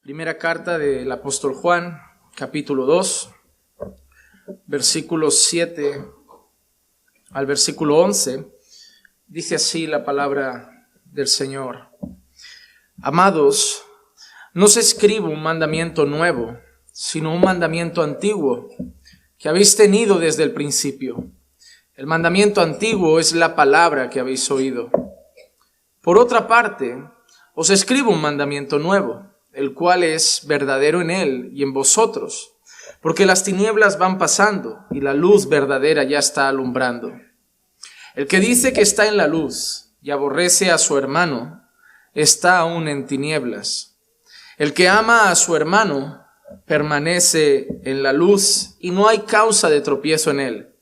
Primera carta del apóstol Juan, capítulo 2, versículos 7 al versículo 11, dice así la palabra del Señor. Amados, no os escribo un mandamiento nuevo, sino un mandamiento antiguo, que habéis tenido desde el principio. El mandamiento antiguo es la palabra que habéis oído. Por otra parte, os escribo un mandamiento nuevo, el cual es verdadero en él y en vosotros, porque las tinieblas van pasando y la luz verdadera ya está alumbrando. El que dice que está en la luz y aborrece a su hermano, está aún en tinieblas. El que ama a su hermano permanece en la luz y no hay causa de tropiezo en él.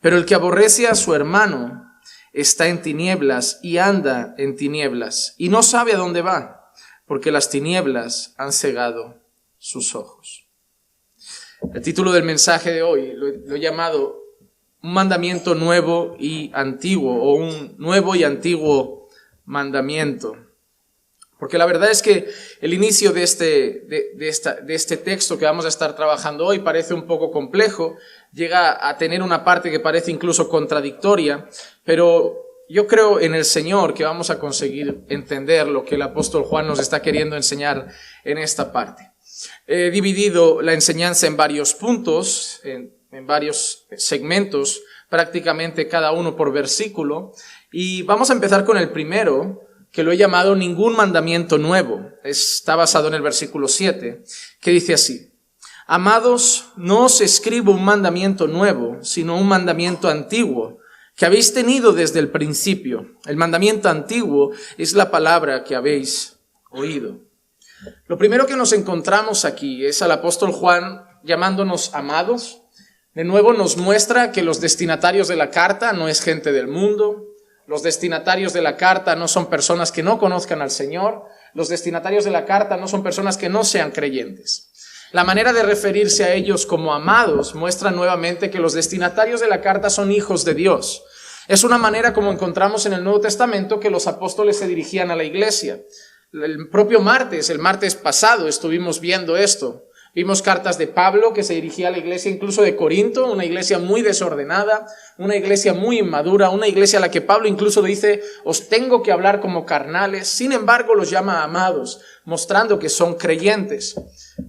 Pero el que aborrece a su hermano está en tinieblas y anda en tinieblas y no sabe a dónde va, porque las tinieblas han cegado sus ojos. El título del mensaje de hoy lo he llamado un mandamiento nuevo y antiguo, o un nuevo y antiguo mandamiento. Porque la verdad es que el inicio de este texto que vamos a estar trabajando hoy parece un poco complejo, llega a tener una parte que parece incluso contradictoria, pero yo creo en el Señor que vamos a conseguir entender lo que el apóstol Juan nos está queriendo enseñar en esta parte. He dividido la enseñanza en varios puntos, en varios segmentos, prácticamente cada uno por versículo, y vamos a empezar con el primero, que lo he llamado ningún mandamiento nuevo. Está basado en el versículo 7, que dice así: Amados, no os escribo un mandamiento nuevo, sino un mandamiento antiguo, que habéis tenido desde el principio. El mandamiento antiguo es la palabra que habéis oído. Lo primero que nos encontramos aquí es al apóstol Juan llamándonos amados. De nuevo nos muestra que los destinatarios de la carta no es gente del mundo. Los destinatarios de la carta no son personas que no conozcan al Señor. Los destinatarios de la carta no son personas que no sean creyentes. La manera de referirse a ellos como amados muestra nuevamente que los destinatarios de la carta son hijos de Dios. Es una manera como encontramos en el Nuevo Testamento que los apóstoles se dirigían a la iglesia. El propio el martes pasado, estuvimos viendo esto. Vimos cartas de Pablo que se dirigía a la iglesia incluso de Corinto, una iglesia muy desordenada, una iglesia muy inmadura, una iglesia a la que Pablo incluso dice, os tengo que hablar como carnales, sin embargo los llama amados, mostrando que son creyentes.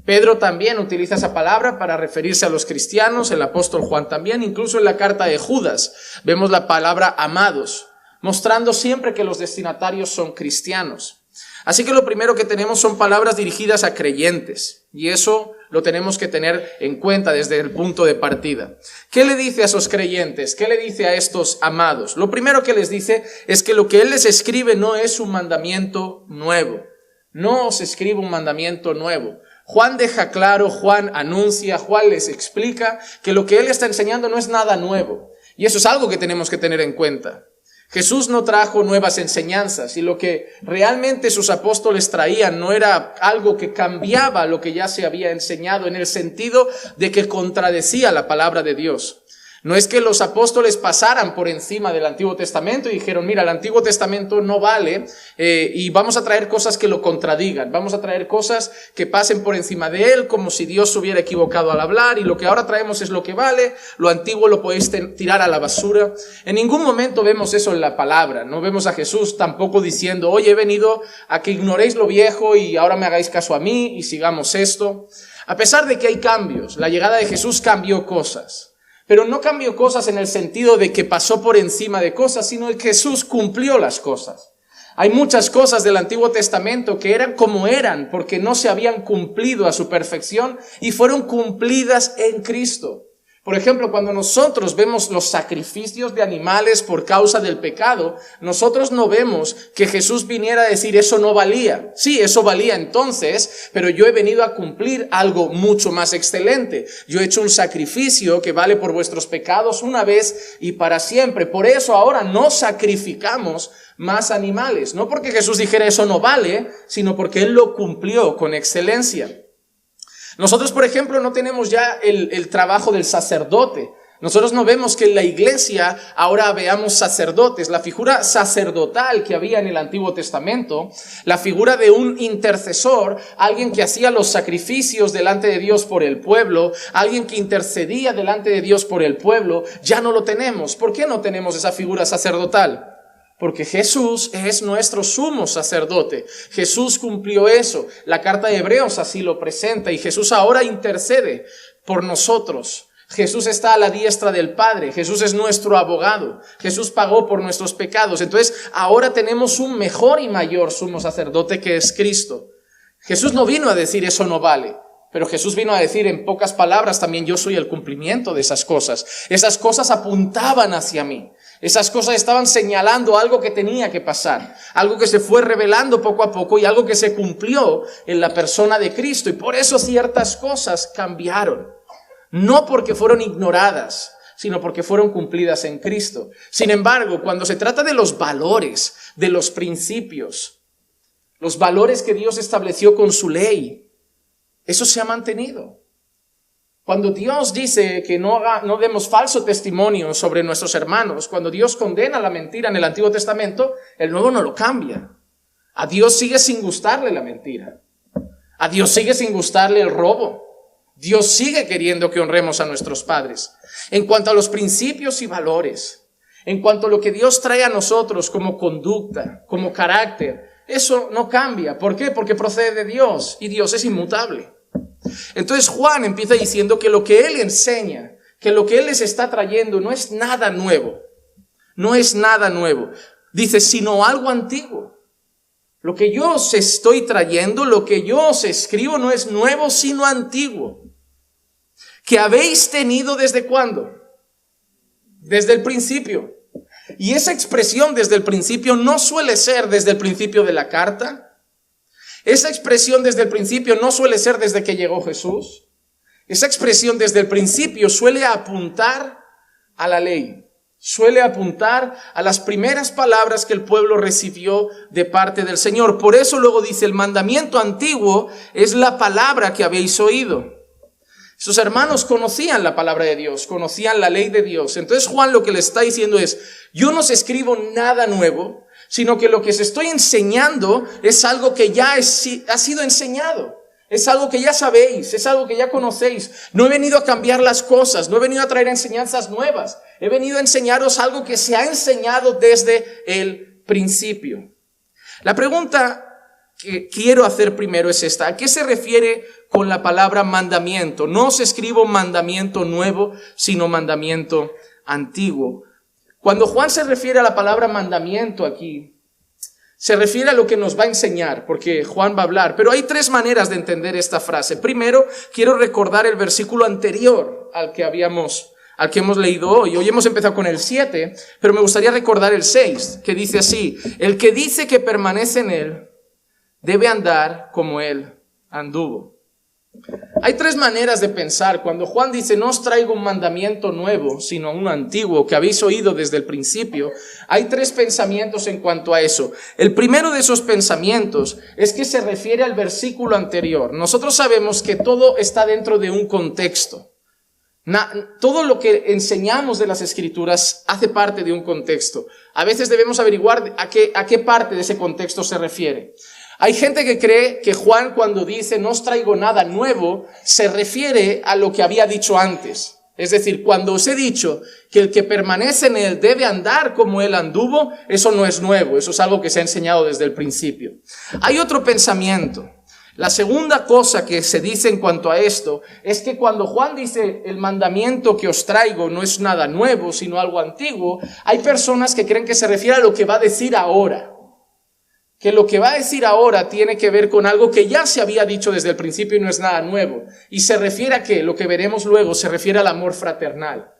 Pedro también utiliza esa palabra para referirse a los cristianos, el apóstol Juan también, incluso en la carta de Judas vemos la palabra amados, mostrando siempre que los destinatarios son cristianos. Así que lo primero que tenemos son palabras dirigidas a creyentes, y eso lo tenemos que tener en cuenta desde el punto de partida. ¿Qué le dice a esos creyentes? ¿Qué le dice a estos amados? Lo primero que les dice es que lo que él les escribe no es un mandamiento nuevo. No os escribo un mandamiento nuevo. Juan deja claro, Juan anuncia, Juan les explica que lo que él está enseñando no es nada nuevo. Y eso es algo que tenemos que tener en cuenta. Jesús no trajo nuevas enseñanzas y lo que realmente sus apóstoles traían no era algo que cambiaba lo que ya se había enseñado en el sentido de que contradecía la palabra de Dios. No es que los apóstoles pasaran por encima del Antiguo Testamento y dijeron, mira, el Antiguo Testamento no vale y vamos a traer cosas que lo contradigan, vamos a traer cosas que pasen por encima de él como si Dios se hubiera equivocado al hablar y lo que ahora traemos es lo que vale, lo antiguo lo podéis tirar a la basura. En ningún momento vemos eso en la palabra, no vemos a Jesús tampoco diciendo, oye, he venido a que ignoréis lo viejo y ahora me hagáis caso a mí y sigamos esto. A pesar de que hay cambios, la llegada de Jesús cambió cosas. Pero no cambió cosas en el sentido de que pasó por encima de cosas, sino que Jesús cumplió las cosas. Hay muchas cosas del Antiguo Testamento que eran como eran porque no se habían cumplido a su perfección y fueron cumplidas en Cristo. Por ejemplo, cuando nosotros vemos los sacrificios de animales por causa del pecado, nosotros no vemos que Jesús viniera a decir eso no valía. Sí, eso valía entonces, pero yo he venido a cumplir algo mucho más excelente. Yo he hecho un sacrificio que vale por vuestros pecados una vez y para siempre. Por eso ahora no sacrificamos más animales. No porque Jesús dijera eso no vale, sino porque Él lo cumplió con excelencia. Nosotros, por ejemplo, no tenemos ya el trabajo del sacerdote. Nosotros no vemos que en la iglesia ahora veamos sacerdotes. La figura sacerdotal que había en el Antiguo Testamento, la figura de un intercesor, alguien que hacía los sacrificios delante de Dios por el pueblo, alguien que intercedía delante de Dios por el pueblo, ya no lo tenemos. ¿Por qué no tenemos esa figura sacerdotal? Porque Jesús es nuestro sumo sacerdote. Jesús cumplió eso. La carta de Hebreos así lo presenta y Jesús ahora intercede por nosotros. Jesús está a la diestra del Padre. Jesús es nuestro abogado. Jesús pagó por nuestros pecados. Entonces, ahora tenemos un mejor y mayor sumo sacerdote que es Cristo. Jesús no vino a decir eso no vale, pero Jesús vino a decir en pocas palabras también yo soy el cumplimiento de esas cosas. Esas cosas apuntaban hacia mí. Esas cosas estaban señalando algo que tenía que pasar, algo que se fue revelando poco a poco y algo que se cumplió en la persona de Cristo. Y por eso ciertas cosas cambiaron. No porque fueron ignoradas, sino porque fueron cumplidas en Cristo. Sin embargo, cuando se trata de los valores, de los principios, los valores que Dios estableció con su ley, eso se ha mantenido. Cuando Dios dice que no demos falso testimonio sobre nuestros hermanos, cuando Dios condena la mentira en el Antiguo Testamento, el Nuevo no lo cambia. A Dios sigue sin gustarle la mentira. A Dios sigue sin gustarle el robo. Dios sigue queriendo que honremos a nuestros padres. En cuanto a los principios y valores, en cuanto a lo que Dios trae a nosotros como conducta, como carácter, eso no cambia. ¿Por qué? Porque procede de Dios y Dios es inmutable. Entonces Juan empieza diciendo que lo que él enseña, que lo que él les está trayendo no es nada nuevo. No es nada nuevo. Dice, sino algo antiguo. Lo que yo os estoy trayendo, lo que yo os escribo no es nuevo, sino antiguo. ¿Que habéis tenido desde cuándo? Desde el principio. Y esa expresión desde el principio no suele ser desde el principio de la carta. Esa expresión desde el principio no suele ser desde que llegó Jesús. Esa expresión desde el principio suele apuntar a la ley. Suele apuntar a las primeras palabras que el pueblo recibió de parte del Señor. Por eso luego dice, el mandamiento antiguo es la palabra que habéis oído. Sus hermanos conocían la palabra de Dios, conocían la ley de Dios. Entonces Juan lo que le está diciendo es, yo no os escribo nada nuevo, sino que lo que os estoy enseñando es algo que ya ha sido enseñado. Es algo que ya sabéis, es algo que ya conocéis. No he venido a cambiar las cosas, no he venido a traer enseñanzas nuevas. He venido a enseñaros algo que se ha enseñado desde el principio. La pregunta que quiero hacer primero es esta. ¿A qué se refiere con la palabra mandamiento? No os escribo mandamiento nuevo, sino mandamiento antiguo. Cuando Juan se refiere a la palabra mandamiento aquí, se refiere a lo que nos va a enseñar, porque Juan va a hablar. Pero hay tres maneras de entender esta frase. Primero, quiero recordar el versículo anterior al que hemos leído hoy. Hoy hemos empezado con el 7, pero me gustaría recordar el 6, que dice así: el que dice que permanece en él, debe andar como él anduvo. Hay tres maneras de pensar. Cuando Juan dice, no os traigo un mandamiento nuevo, sino uno antiguo que habéis oído desde el principio, hay tres pensamientos en cuanto a eso. El primero de esos pensamientos es que se refiere al versículo anterior. Nosotros sabemos que todo está dentro de un contexto. Todo lo que enseñamos de las Escrituras hace parte de un contexto. A veces debemos averiguar a qué parte de ese contexto se refiere. Hay gente que cree que Juan, cuando dice no os traigo nada nuevo, se refiere a lo que había dicho antes. Es decir, cuando os he dicho que el que permanece en él debe andar como él anduvo, eso no es nuevo, eso es algo que se ha enseñado desde el principio. Hay otro pensamiento. La segunda cosa que se dice en cuanto a esto es que cuando Juan dice el mandamiento que os traigo no es nada nuevo, sino algo antiguo, hay personas que creen que se refiere a lo que va a decir ahora. Que lo que va a decir ahora tiene que ver con algo que ya se había dicho desde el principio y no es nada nuevo. Y se refiere a que, lo que veremos luego, se refiere al amor fraternal.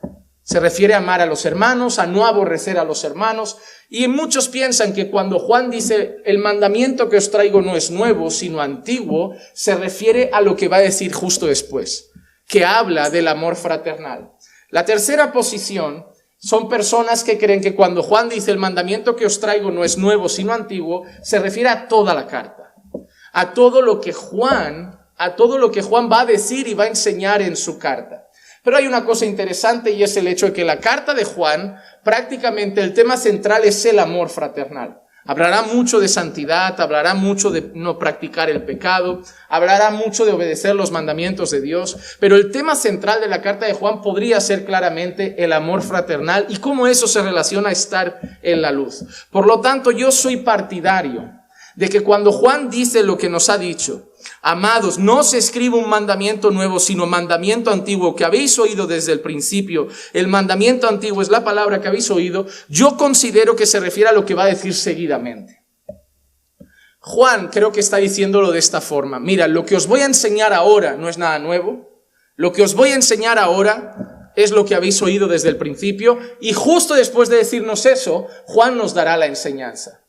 Se refiere a amar a los hermanos, a no aborrecer a los hermanos. Y muchos piensan que cuando Juan dice el mandamiento que os traigo no es nuevo, sino antiguo, se refiere a lo que va a decir justo después, que habla del amor fraternal. La tercera posición son personas que creen que cuando Juan dice el mandamiento que os traigo no es nuevo, sino antiguo, se refiere a toda la carta, a todo lo que Juan va a decir y va a enseñar en su carta. Pero hay una cosa interesante y es el hecho de que la carta de Juan, prácticamente el tema central es el amor fraternal. Hablará mucho de santidad, hablará mucho de no practicar el pecado, hablará mucho de obedecer los mandamientos de Dios, pero el tema central de la carta de Juan podría ser claramente el amor fraternal y cómo eso se relaciona a estar en la luz. Por lo tanto, yo soy partidario de que cuando Juan dice lo que nos ha dicho, amados, no os escribo un mandamiento nuevo, sino mandamiento antiguo que habéis oído desde el principio. El mandamiento antiguo es la palabra que habéis oído. Yo considero que se refiere a lo que va a decir seguidamente. Juan creo que está diciéndolo de esta forma. Mira, lo que os voy a enseñar ahora no es nada nuevo. Lo que os voy a enseñar ahora es lo que habéis oído desde el principio. Y justo después de decirnos eso, Juan nos dará la enseñanza.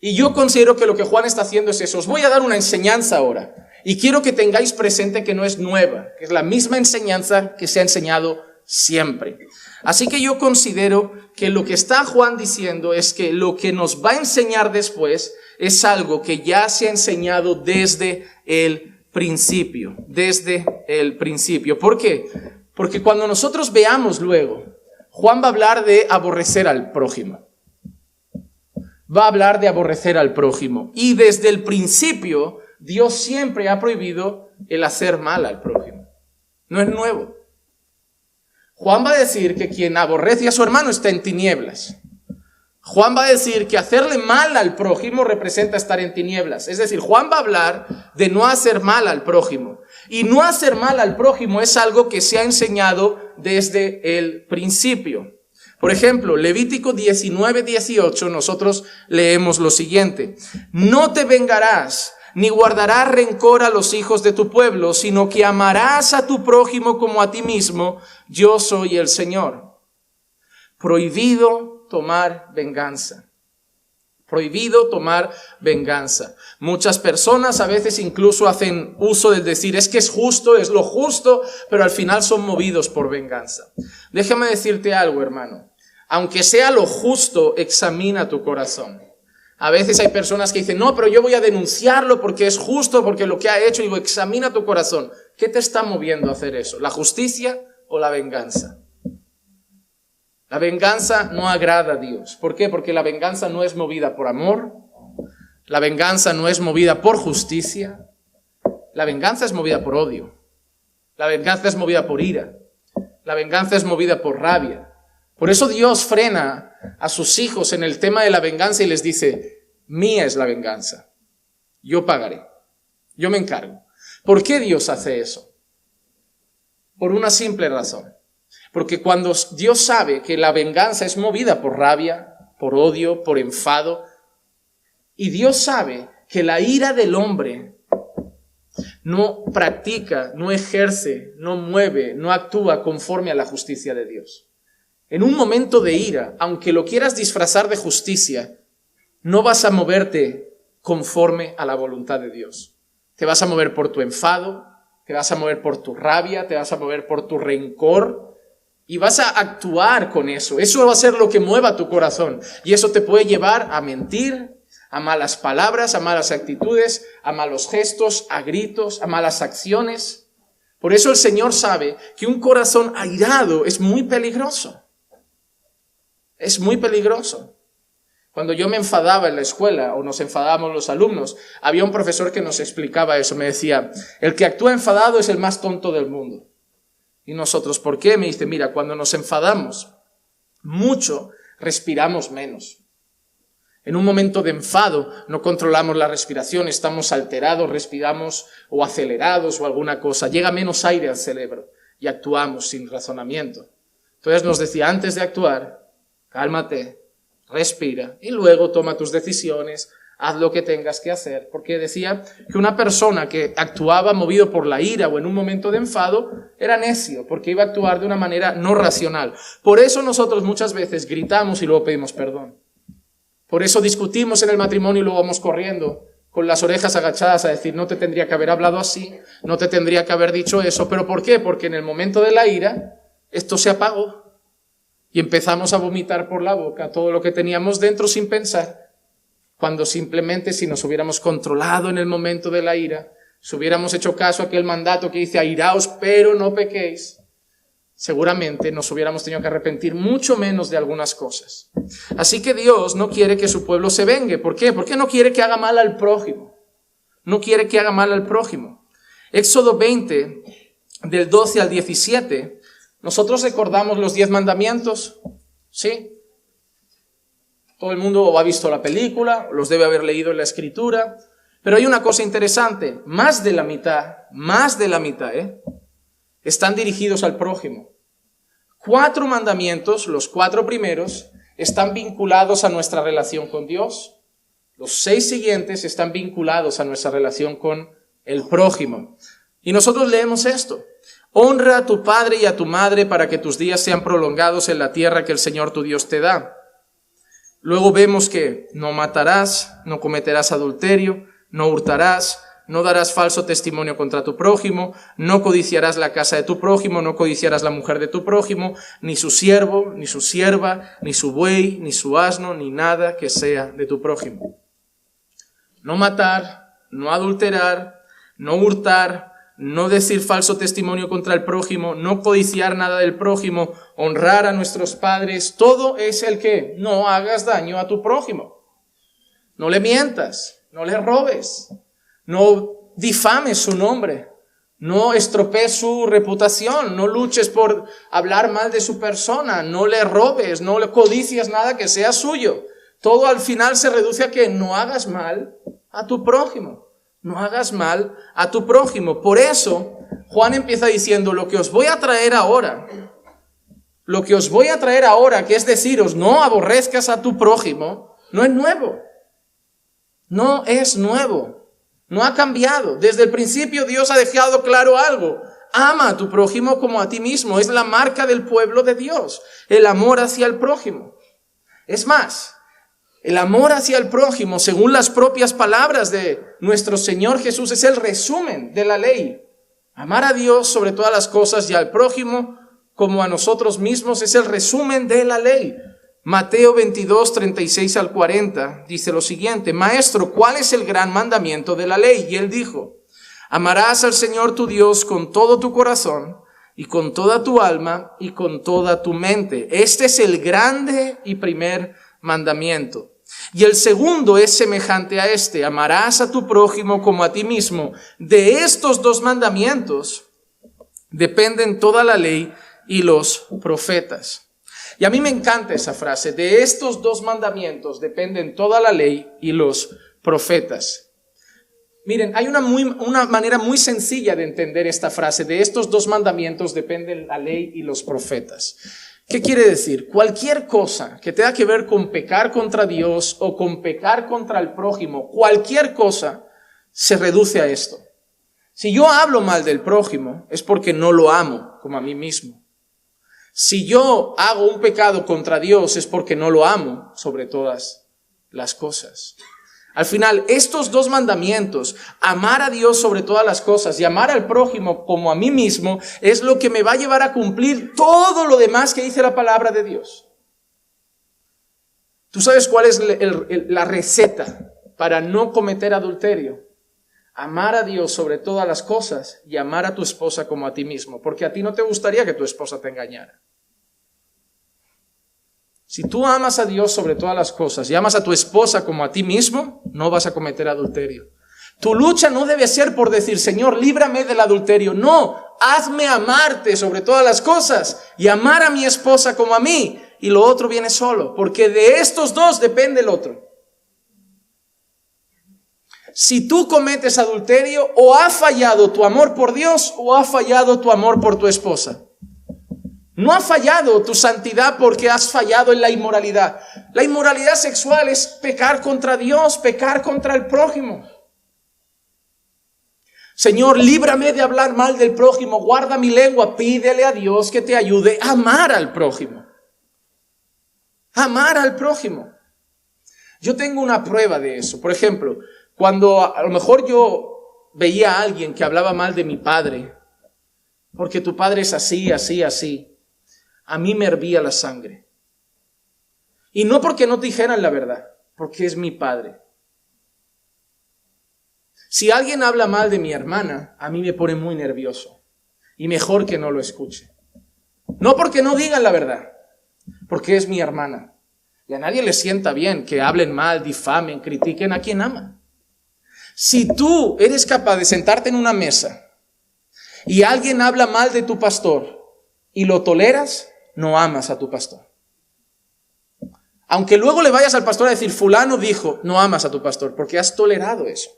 Y yo considero que lo que Juan está haciendo es eso. Os voy a dar una enseñanza ahora. Y quiero que tengáis presente que no es nueva, que es la misma enseñanza que se ha enseñado siempre. Así que yo considero que lo que está Juan diciendo es que lo que nos va a enseñar después es algo que ya se ha enseñado desde el principio. Desde el principio. ¿Por qué? Porque cuando nosotros veamos luego, Juan va a hablar de aborrecer al prójimo. Va a hablar de aborrecer al prójimo. Y desde el principio, Dios siempre ha prohibido el hacer mal al prójimo. No es nuevo. Juan va a decir que quien aborrece a su hermano está en tinieblas. Juan va a decir que hacerle mal al prójimo representa estar en tinieblas. Es decir, Juan va a hablar de no hacer mal al prójimo. Y no hacer mal al prójimo es algo que se ha enseñado desde el principio. Por ejemplo, Levítico 19:18, nosotros leemos lo siguiente. No te vengarás, ni guardarás rencor a los hijos de tu pueblo, sino que amarás a tu prójimo como a ti mismo. Yo soy el Señor. Prohibido tomar venganza. Prohibido tomar venganza. Muchas personas a veces incluso hacen uso del decir, es que es justo, es lo justo, pero al final son movidos por venganza. Déjame decirte algo, hermano. Aunque sea lo justo, examina tu corazón. A veces hay personas que dicen, no, pero yo voy a denunciarlo porque es justo, porque lo que ha hecho. Y digo, examina tu corazón. ¿Qué te está moviendo a hacer eso? ¿La justicia o la venganza? La venganza no agrada a Dios. ¿Por qué? Porque la venganza no es movida por amor. La venganza no es movida por justicia. La venganza es movida por odio. La venganza es movida por ira. La venganza es movida por rabia. Por eso Dios frena a sus hijos en el tema de la venganza y les dice, mía es la venganza. Yo pagaré. Yo me encargo. ¿Por qué Dios hace eso? Por una simple razón. Porque cuando Dios sabe que la venganza es movida por rabia, por odio, por enfado, y Dios sabe que la ira del hombre no practica, no ejerce, no mueve, no actúa conforme a la justicia de Dios. En un momento de ira, aunque lo quieras disfrazar de justicia, no vas a moverte conforme a la voluntad de Dios. Te vas a mover por tu enfado, te vas a mover por tu rabia, te vas a mover por tu rencor y vas a actuar con eso. Eso va a ser lo que mueva tu corazón y eso te puede llevar a mentir, a malas palabras, a malas actitudes, a malos gestos, a gritos, a malas acciones. Por eso el Señor sabe que un corazón airado es muy peligroso. Es muy peligroso. Cuando yo me enfadaba en la escuela o nos enfadábamos los alumnos, había un profesor que nos explicaba eso. Me decía, el que actúa enfadado es el más tonto del mundo. Y nosotros, ¿por qué? Me dice, mira, cuando nos enfadamos mucho, respiramos menos. En un momento de enfado no controlamos la respiración, estamos alterados, respiramos o acelerados o alguna cosa. Llega menos aire al cerebro y actuamos sin razonamiento. Entonces nos decía, antes de actuar, cálmate, respira y luego toma tus decisiones, haz lo que tengas que hacer. Porque decía que una persona que actuaba movido por la ira o en un momento de enfado era necio, porque iba a actuar de una manera no racional. Por eso nosotros muchas veces gritamos y luego pedimos perdón. Por eso discutimos en el matrimonio y luego vamos corriendo con las orejas agachadas a decir, no te tendría que haber hablado así, no te tendría que haber dicho eso. ¿Pero por qué? Porque en el momento de la ira esto se apagó. Y empezamos a vomitar por la boca todo lo que teníamos dentro sin pensar, cuando simplemente si nos hubiéramos controlado en el momento de la ira, si hubiéramos hecho caso a aquel mandato que dice airaos pero no pequéis, seguramente nos hubiéramos tenido que arrepentir mucho menos de algunas cosas. Así que Dios no quiere que su pueblo se vengue. ¿Por qué? Porque no quiere que haga mal al prójimo. No quiere que haga mal al prójimo. Éxodo 20, del 12 al 17, nosotros recordamos los 10 mandamientos, ¿sí? Todo el mundo ha visto la película, los debe haber leído en la Escritura, pero hay una cosa interesante, más de la mitad, están dirigidos al prójimo. 4 mandamientos, los 4 primeros, están vinculados a nuestra relación con Dios. Los 6 siguientes están vinculados a nuestra relación con el prójimo. Y nosotros leemos esto: honra a tu padre y a tu madre para que tus días sean prolongados en la tierra que el Señor tu Dios te da. Luego vemos que no matarás, no cometerás adulterio, no hurtarás, no darás falso testimonio contra tu prójimo, no codiciarás la casa de tu prójimo, no codiciarás la mujer de tu prójimo, ni su siervo, ni su sierva, ni su buey, ni su asno, ni nada que sea de tu prójimo. No matar, no adulterar, no hurtar, no decir falso testimonio contra el prójimo, no codiciar nada del prójimo, honrar a nuestros padres, todo es el que no hagas daño a tu prójimo. No le mientas, no le robes, no difames su nombre, no estropees su reputación, no luches por hablar mal de su persona, no le robes, no le codicias nada que sea suyo. Todo al final se reduce a que no hagas mal a tu prójimo. No hagas mal a tu prójimo. Por eso, Juan empieza diciendo, lo que os voy a traer ahora, que es deciros, no aborrezcas a tu prójimo, no es nuevo. No es nuevo. No ha cambiado. Desde el principio Dios ha dejado claro algo. Ama a tu prójimo como a ti mismo. Es la marca del pueblo de Dios. El amor hacia el prójimo. Es más, el amor hacia el prójimo, según las propias palabras de nuestro Señor Jesús, es el resumen de la ley. Amar a Dios sobre todas las cosas y al prójimo como a nosotros mismos es el resumen de la ley. Mateo 22, 36 al 40 dice lo siguiente: Maestro, ¿cuál es el gran mandamiento de la ley? Y él dijo: amarás al Señor tu Dios con todo tu corazón y con toda tu alma y con toda tu mente. Este es el grande y primer mandamiento. Y el segundo es semejante a este: amarás a tu prójimo como a ti mismo. De estos 2 mandamientos dependen toda la ley y los profetas. Y a mí me encanta esa frase: de estos 2 mandamientos dependen toda la ley y los profetas. Miren, hay una manera muy sencilla de entender esta frase: de estos 2 mandamientos dependen la ley y los profetas. ¿Qué quiere decir? Cualquier cosa que tenga que ver con pecar contra Dios o con pecar contra el prójimo, cualquier cosa se reduce a esto. Si yo hablo mal del prójimo, es porque no lo amo como a mí mismo. Si yo hago un pecado contra Dios, es porque no lo amo sobre todas las cosas. Al final, estos 2 mandamientos, amar a Dios sobre todas las cosas y amar al prójimo como a mí mismo, es lo que me va a llevar a cumplir todo lo demás que dice la palabra de Dios. ¿Tú sabes cuál es la receta para no cometer adulterio? Amar a Dios sobre todas las cosas y amar a tu esposa como a ti mismo, porque a ti no te gustaría que tu esposa te engañara. Si tú amas a Dios sobre todas las cosas y amas a tu esposa como a ti mismo, no vas a cometer adulterio. Tu lucha no debe ser por decir: Señor, líbrame del adulterio. No, hazme amarte sobre todas las cosas y amar a mi esposa como a mí. Y lo otro viene solo, porque de estos 2 depende el otro. Si tú cometes adulterio, o ha fallado tu amor por Dios o ha fallado tu amor por tu esposa. No ha fallado tu santidad porque has fallado en la inmoralidad. La inmoralidad sexual es pecar contra Dios, pecar contra el prójimo. Señor, líbrame de hablar mal del prójimo, guarda mi lengua. Pídele a Dios que te ayude a amar al prójimo. Amar al prójimo. Yo tengo una prueba de eso. Por ejemplo, cuando a lo mejor yo veía a alguien que hablaba mal de mi padre, porque tu padre es así, así, así, a mí me hervía la sangre. Y no porque no dijeran la verdad, porque es mi padre. Si alguien habla mal de mi hermana, a mí me pone muy nervioso. Y mejor que no lo escuche. No porque no digan la verdad, porque es mi hermana. Y a nadie le sienta bien que hablen mal, difamen, critiquen a quien ama. Si tú eres capaz de sentarte en una mesa y alguien habla mal de tu pastor y lo toleras, no amas a tu pastor. Aunque luego le vayas al pastor a decir, fulano dijo, no amas a tu pastor, porque has tolerado eso.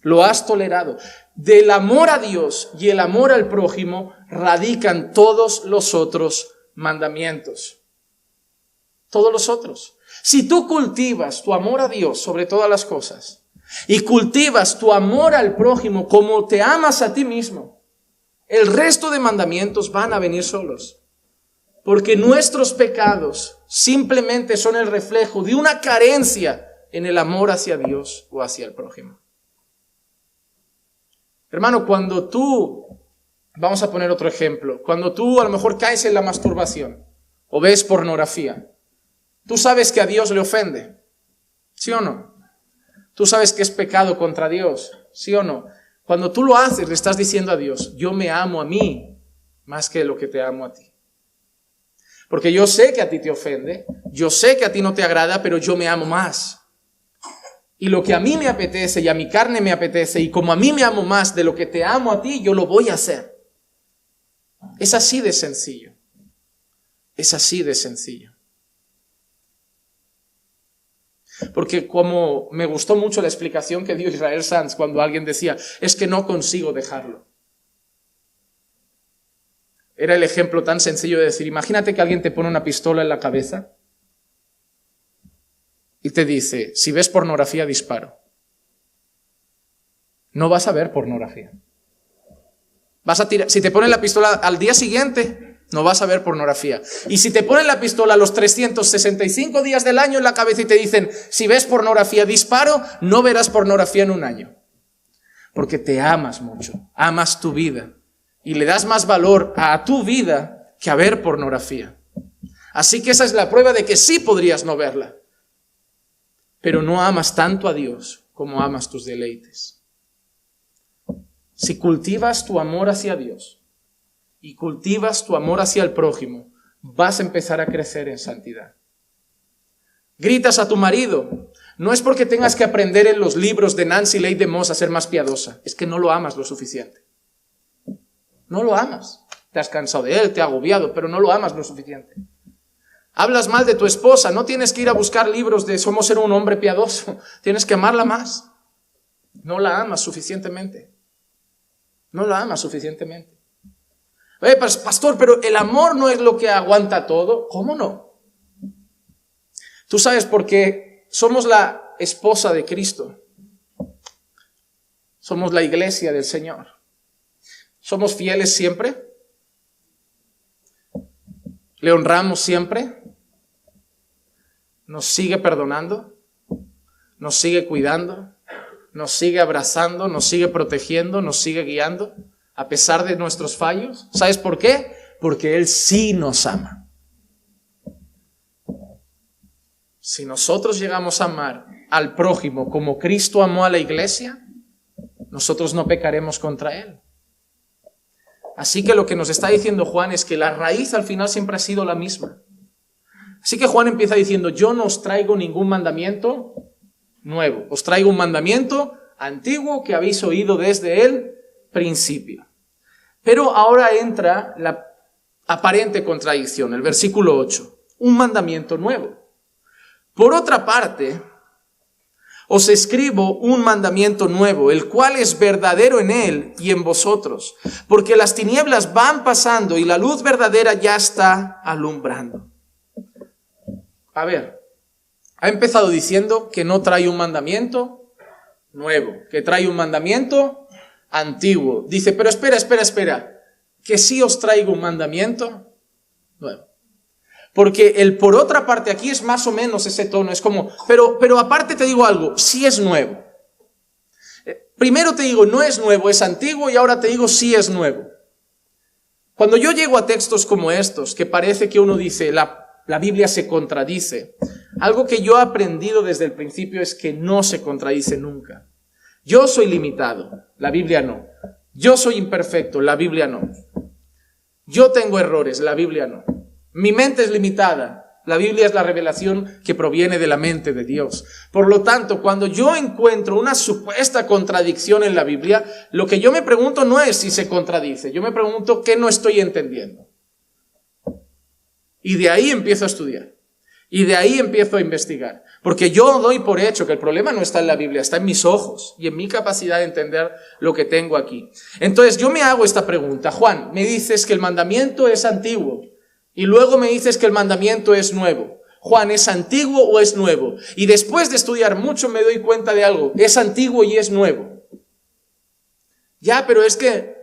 Lo has tolerado. Del amor a Dios y el amor al prójimo radican todos los otros mandamientos. Todos los otros. Si tú cultivas tu amor a Dios sobre todas las cosas y cultivas tu amor al prójimo como te amas a ti mismo, el resto de mandamientos van a venir solos. Porque nuestros pecados simplemente son el reflejo de una carencia en el amor hacia Dios o hacia el prójimo. Hermano, cuando tú, vamos a poner otro ejemplo, cuando tú a lo mejor caes en la masturbación o ves pornografía, tú sabes que a Dios le ofende, ¿sí o no? Tú sabes que es pecado contra Dios, ¿sí o no? Cuando tú lo haces, le estás diciendo a Dios, yo me amo a mí más que lo que te amo a ti. Porque yo sé que a ti te ofende, yo sé que a ti no te agrada, pero yo me amo más. Y lo que a mí me apetece y a mi carne me apetece, y como a mí me amo más de lo que te amo a ti, yo lo voy a hacer. Es así de sencillo. Es así de sencillo. Porque como me gustó mucho la explicación que dio Israel Sanz cuando alguien decía, es que no consigo dejarlo. Era el ejemplo tan sencillo de decir, imagínate que alguien te pone una pistola en la cabeza y te dice, si ves pornografía, disparo. No vas a ver pornografía. Vas a tirar, si te ponen la pistola al día siguiente, no vas a ver pornografía. Y si te ponen la pistola los 365 días del año en la cabeza y te dicen, si ves pornografía, disparo, no verás pornografía en un año. Porque te amas mucho, amas tu vida. Y le das más valor a tu vida que a ver pornografía. Así que esa es la prueba de que sí podrías no verla. Pero no amas tanto a Dios como amas tus deleites. Si cultivas tu amor hacia Dios y cultivas tu amor hacia el prójimo, vas a empezar a crecer en santidad. Gritas a tu marido, no es porque tengas que aprender en los libros de Nancy Leigh DeMoss a ser más piadosa, es que no lo amas lo suficiente. No lo amas. Te has cansado de él, te ha agobiado, pero no lo amas lo suficiente. Hablas mal de tu esposa, no tienes que ir a buscar libros de cómo ser un hombre piadoso. Tienes que amarla más. No la amas suficientemente. No la amas suficientemente. Oye, pastor, pero el amor no es lo que aguanta todo. ¿Cómo no? Tú sabes por qué somos la esposa de Cristo. Somos la iglesia del Señor. ¿Somos fieles siempre? ¿Le honramos siempre? ¿Nos sigue perdonando? ¿Nos sigue cuidando? ¿Nos sigue abrazando? ¿Nos sigue protegiendo? ¿Nos sigue guiando? A pesar de nuestros fallos. ¿Sabes por qué? Porque Él sí nos ama. Si nosotros llegamos a amar al prójimo como Cristo amó a la iglesia, nosotros no pecaremos contra Él. Así que lo que nos está diciendo Juan es que la raíz al final siempre ha sido la misma. Así que Juan empieza diciendo, yo no os traigo ningún mandamiento nuevo, os traigo un mandamiento antiguo que habéis oído desde el principio. Pero ahora entra la aparente contradicción, el versículo 8, un mandamiento nuevo. Por otra parte, os escribo un mandamiento nuevo, el cual es verdadero en él y en vosotros, porque las tinieblas van pasando y la luz verdadera ya está alumbrando. A ver, ha empezado diciendo que no trae un mandamiento nuevo, que trae un mandamiento antiguo. Dice, pero espera, que sí os traigo un mandamiento nuevo. Porque el por otra parte aquí es más o menos ese tono, es como, pero aparte te digo algo, sí es nuevo. Primero te digo, no es nuevo, es antiguo, y ahora te digo, sí es nuevo. Cuando yo llego a textos como estos, que parece que uno dice, la Biblia se contradice, algo que yo he aprendido desde el principio es que no se contradice nunca. Yo soy limitado, la Biblia no. Yo soy imperfecto, la Biblia no. Yo tengo errores, la Biblia no. Mi mente es limitada. La Biblia es la revelación que proviene de la mente de Dios. Por lo tanto, cuando yo encuentro una supuesta contradicción en la Biblia, lo que yo me pregunto no es si se contradice. Yo me pregunto qué no estoy entendiendo. Y de ahí empiezo a estudiar. Y de ahí empiezo a investigar. Porque yo doy por hecho que el problema no está en la Biblia, está en mis ojos y en mi capacidad de entender lo que tengo aquí. Entonces yo me hago esta pregunta. Juan, me dices que el mandamiento es antiguo. Y luego me dices que el mandamiento es nuevo. Juan, ¿es antiguo o es nuevo? Y después de estudiar mucho me doy cuenta de algo. Es antiguo y es nuevo. Ya, pero es que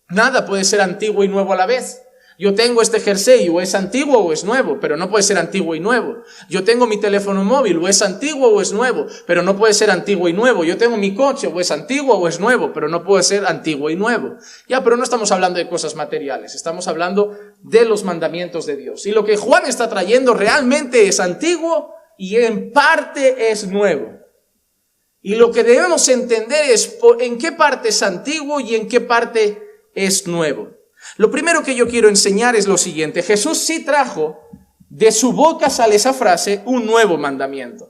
nada puede ser antiguo y nuevo a la vez. Yo tengo este jersey, o es antiguo o es nuevo, pero no puede ser antiguo y nuevo. Yo tengo mi teléfono móvil, o es antiguo o es nuevo, pero no puede ser antiguo y nuevo. Yo tengo mi coche, o es antiguo o es nuevo, pero no puede ser antiguo y nuevo. Ya, pero no estamos hablando de cosas materiales, estamos hablando de los mandamientos de Dios. Y lo que Juan está trayendo realmente es antiguo y en parte es nuevo. Y lo que debemos entender es en qué parte es antiguo y en qué parte es nuevo. Lo primero que yo quiero enseñar es lo siguiente. Jesús sí trajo, de su boca sale esa frase, un nuevo mandamiento.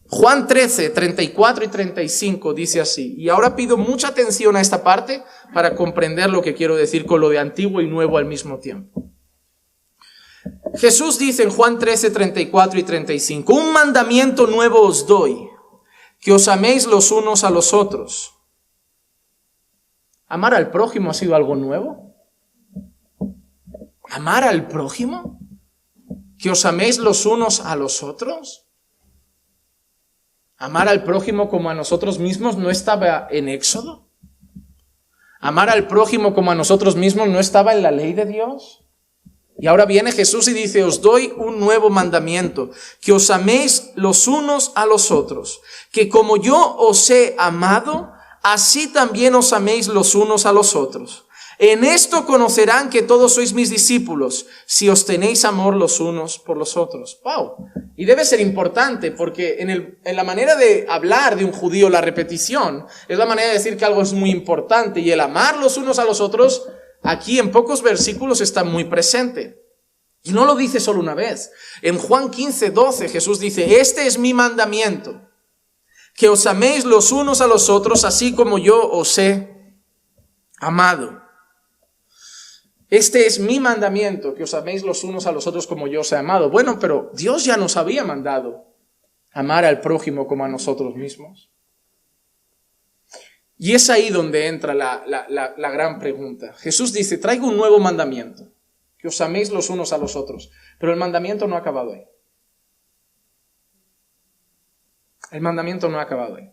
Juan 13, 34 y 35 dice así. Y ahora pido mucha atención a esta parte para comprender lo que quiero decir con lo de antiguo y nuevo al mismo tiempo. Jesús dice en Juan 13, 34 y 35, un mandamiento nuevo os doy, que os améis los unos a los otros. ¿Amar al prójimo ha sido algo nuevo? ¿Amar al prójimo? ¿Que os améis los unos a los otros? ¿Amar al prójimo como a nosotros mismos no estaba en Éxodo? ¿Amar al prójimo como a nosotros mismos no estaba en la ley de Dios? Y ahora viene Jesús y dice, os doy un nuevo mandamiento, que os améis los unos a los otros, que como yo os he amado, así también os améis los unos a los otros. En esto conocerán que todos sois mis discípulos, si os tenéis amor los unos por los otros. ¡Wow! Y debe ser importante, porque en la manera de hablar de un judío, la repetición es la manera de decir que algo es muy importante. Y el amar los unos a los otros, aquí en pocos versículos está muy presente. Y no lo dice solo una vez. En Juan 15, 12 Jesús dice, este es mi mandamiento, que os améis los unos a los otros, así como yo os he amado. Este es mi mandamiento, que os améis los unos a los otros como yo os he amado. Bueno, pero Dios ya nos había mandado amar al prójimo como a nosotros mismos. Y es ahí donde entra la gran pregunta. Jesús dice, traigo un nuevo mandamiento, que os améis los unos a los otros. Pero el mandamiento no ha acabado ahí. El mandamiento no ha acabado ahí.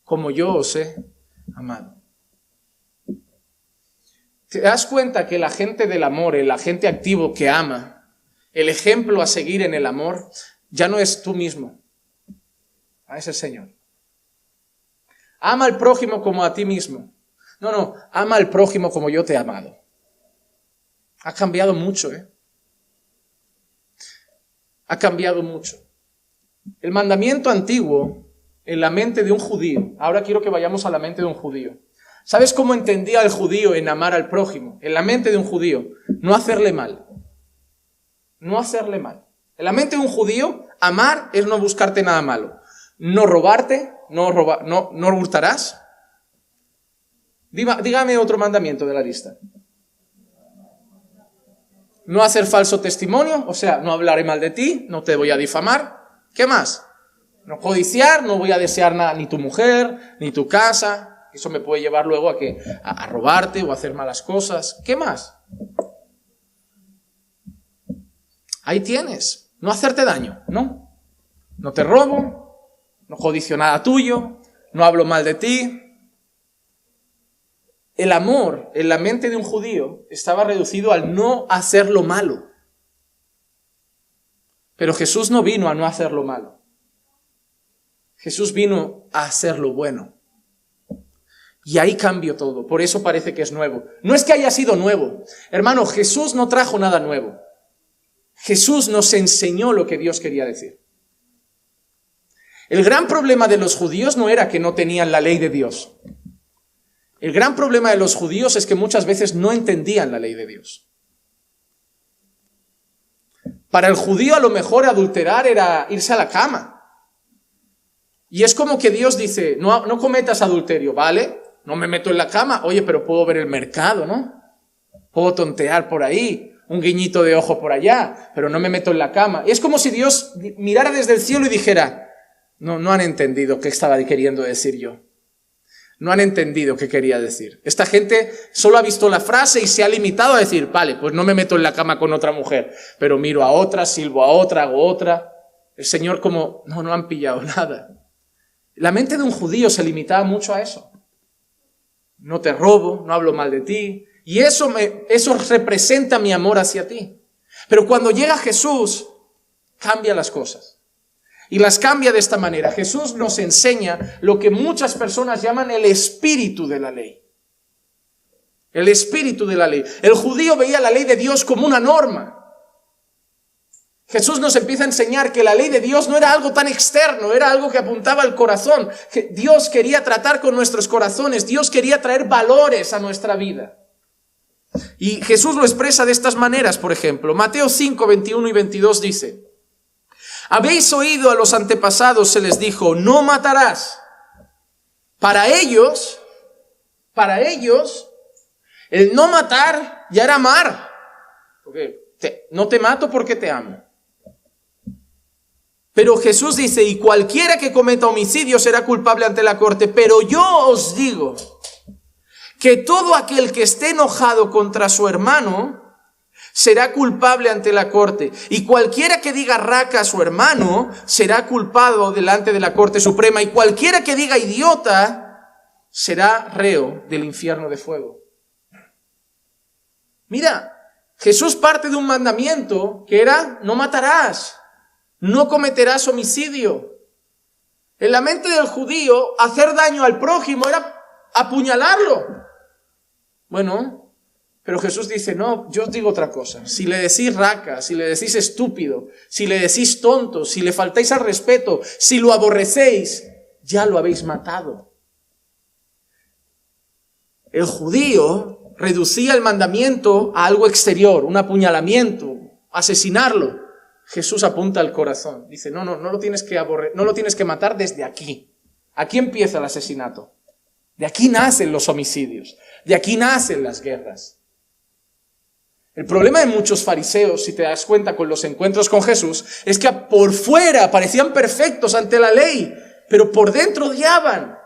Como yo os he amado. ¿Te das cuenta que el agente del amor, el agente activo que ama, el ejemplo a seguir en el amor, ya no es tú mismo? Es el Señor. Ama al prójimo como a ti mismo. No, ama al prójimo como yo te he amado. Ha cambiado mucho, Ha cambiado mucho. El mandamiento antiguo, en la mente de un judío, ahora quiero que vayamos a la mente de un judío. ¿Sabes cómo entendía el judío en amar al prójimo? En la mente de un judío, no hacerle mal. No hacerle mal. En la mente de un judío, amar es no buscarte nada malo. No robarte, no hurtarás. Dígame otro mandamiento de la lista. No hacer falso testimonio, o sea, no hablaré mal de ti, no te voy a difamar. ¿Qué más? No codiciar, no voy a desear nada, ni tu mujer, ni tu casa. Eso me puede llevar luego a robarte o a hacer malas cosas. ¿Qué más? Ahí tienes. No hacerte daño, ¿no? No te robo, no codicio nada tuyo, no hablo mal de ti. El amor en la mente de un judío estaba reducido al no hacer lo malo. Pero Jesús no vino a no hacer lo malo. Jesús vino a hacer lo bueno. Y ahí cambió todo. Por eso parece que es nuevo. No es que haya sido nuevo. Hermano, Jesús no trajo nada nuevo. Jesús nos enseñó lo que Dios quería decir. El gran problema de los judíos no era que no tenían la ley de Dios. El gran problema de los judíos es que muchas veces no entendían la ley de Dios. Para el judío a lo mejor adulterar era irse a la cama. Y es como que Dios dice, no cometas adulterio, ¿vale? No me meto en la cama. Oye, pero puedo ver el mercado, ¿no? Puedo tontear por ahí, un guiñito de ojo por allá, pero no me meto en la cama. Y es como si Dios mirara desde el cielo y dijera, no han entendido qué estaba queriendo decir yo. No han entendido qué quería decir. Esta gente solo ha visto la frase y se ha limitado a decir, vale, pues no me meto en la cama con otra mujer, pero miro a otra, silbo a otra, hago otra. El Señor como, no han pillado nada. La mente de un judío se limitaba mucho a eso. No te robo, no hablo mal de ti. Y eso representa mi amor hacia ti. Pero cuando llega Jesús, cambia las cosas. Y las cambia de esta manera. Jesús nos enseña lo que muchas personas llaman el espíritu de la ley. El espíritu de la ley. El judío veía la ley de Dios como una norma. Jesús nos empieza a enseñar que la ley de Dios no era algo tan externo, era algo que apuntaba al corazón. Que Dios quería tratar con nuestros corazones. Dios quería traer valores a nuestra vida. Y Jesús lo expresa de estas maneras, por ejemplo. Mateo 5, 21 y 22 dice: habéis oído a los antepasados, se les dijo, no matarás. Para ellos, el no matar ya era amar. Porque no te mato porque te amo. Pero Jesús dice, y cualquiera que cometa homicidio será culpable ante la corte. Pero yo os digo que todo aquel que esté enojado contra su hermano será culpable ante la corte. Y cualquiera que diga raca a su hermano será culpado delante de la Corte Suprema. Y cualquiera que diga idiota será reo del infierno de fuego. Mira, Jesús parte de un mandamiento que era no matarás, no cometerás homicidio. En la mente del judío, hacer daño al prójimo era apuñalarlo. Bueno, pero Jesús dice, no, yo os digo otra cosa. Si le decís raca, si le decís estúpido, si le decís tonto, si le faltáis al respeto, si lo aborrecéis, ya lo habéis matado. El judío reducía el mandamiento a algo exterior, un apuñalamiento, asesinarlo. Jesús apunta al corazón. Dice, no lo tienes que matar desde aquí. Aquí empieza el asesinato. De aquí nacen los homicidios. De aquí nacen las guerras. El problema de muchos fariseos, si te das cuenta con los encuentros con Jesús, es que por fuera parecían perfectos ante la ley, pero por dentro odiaban.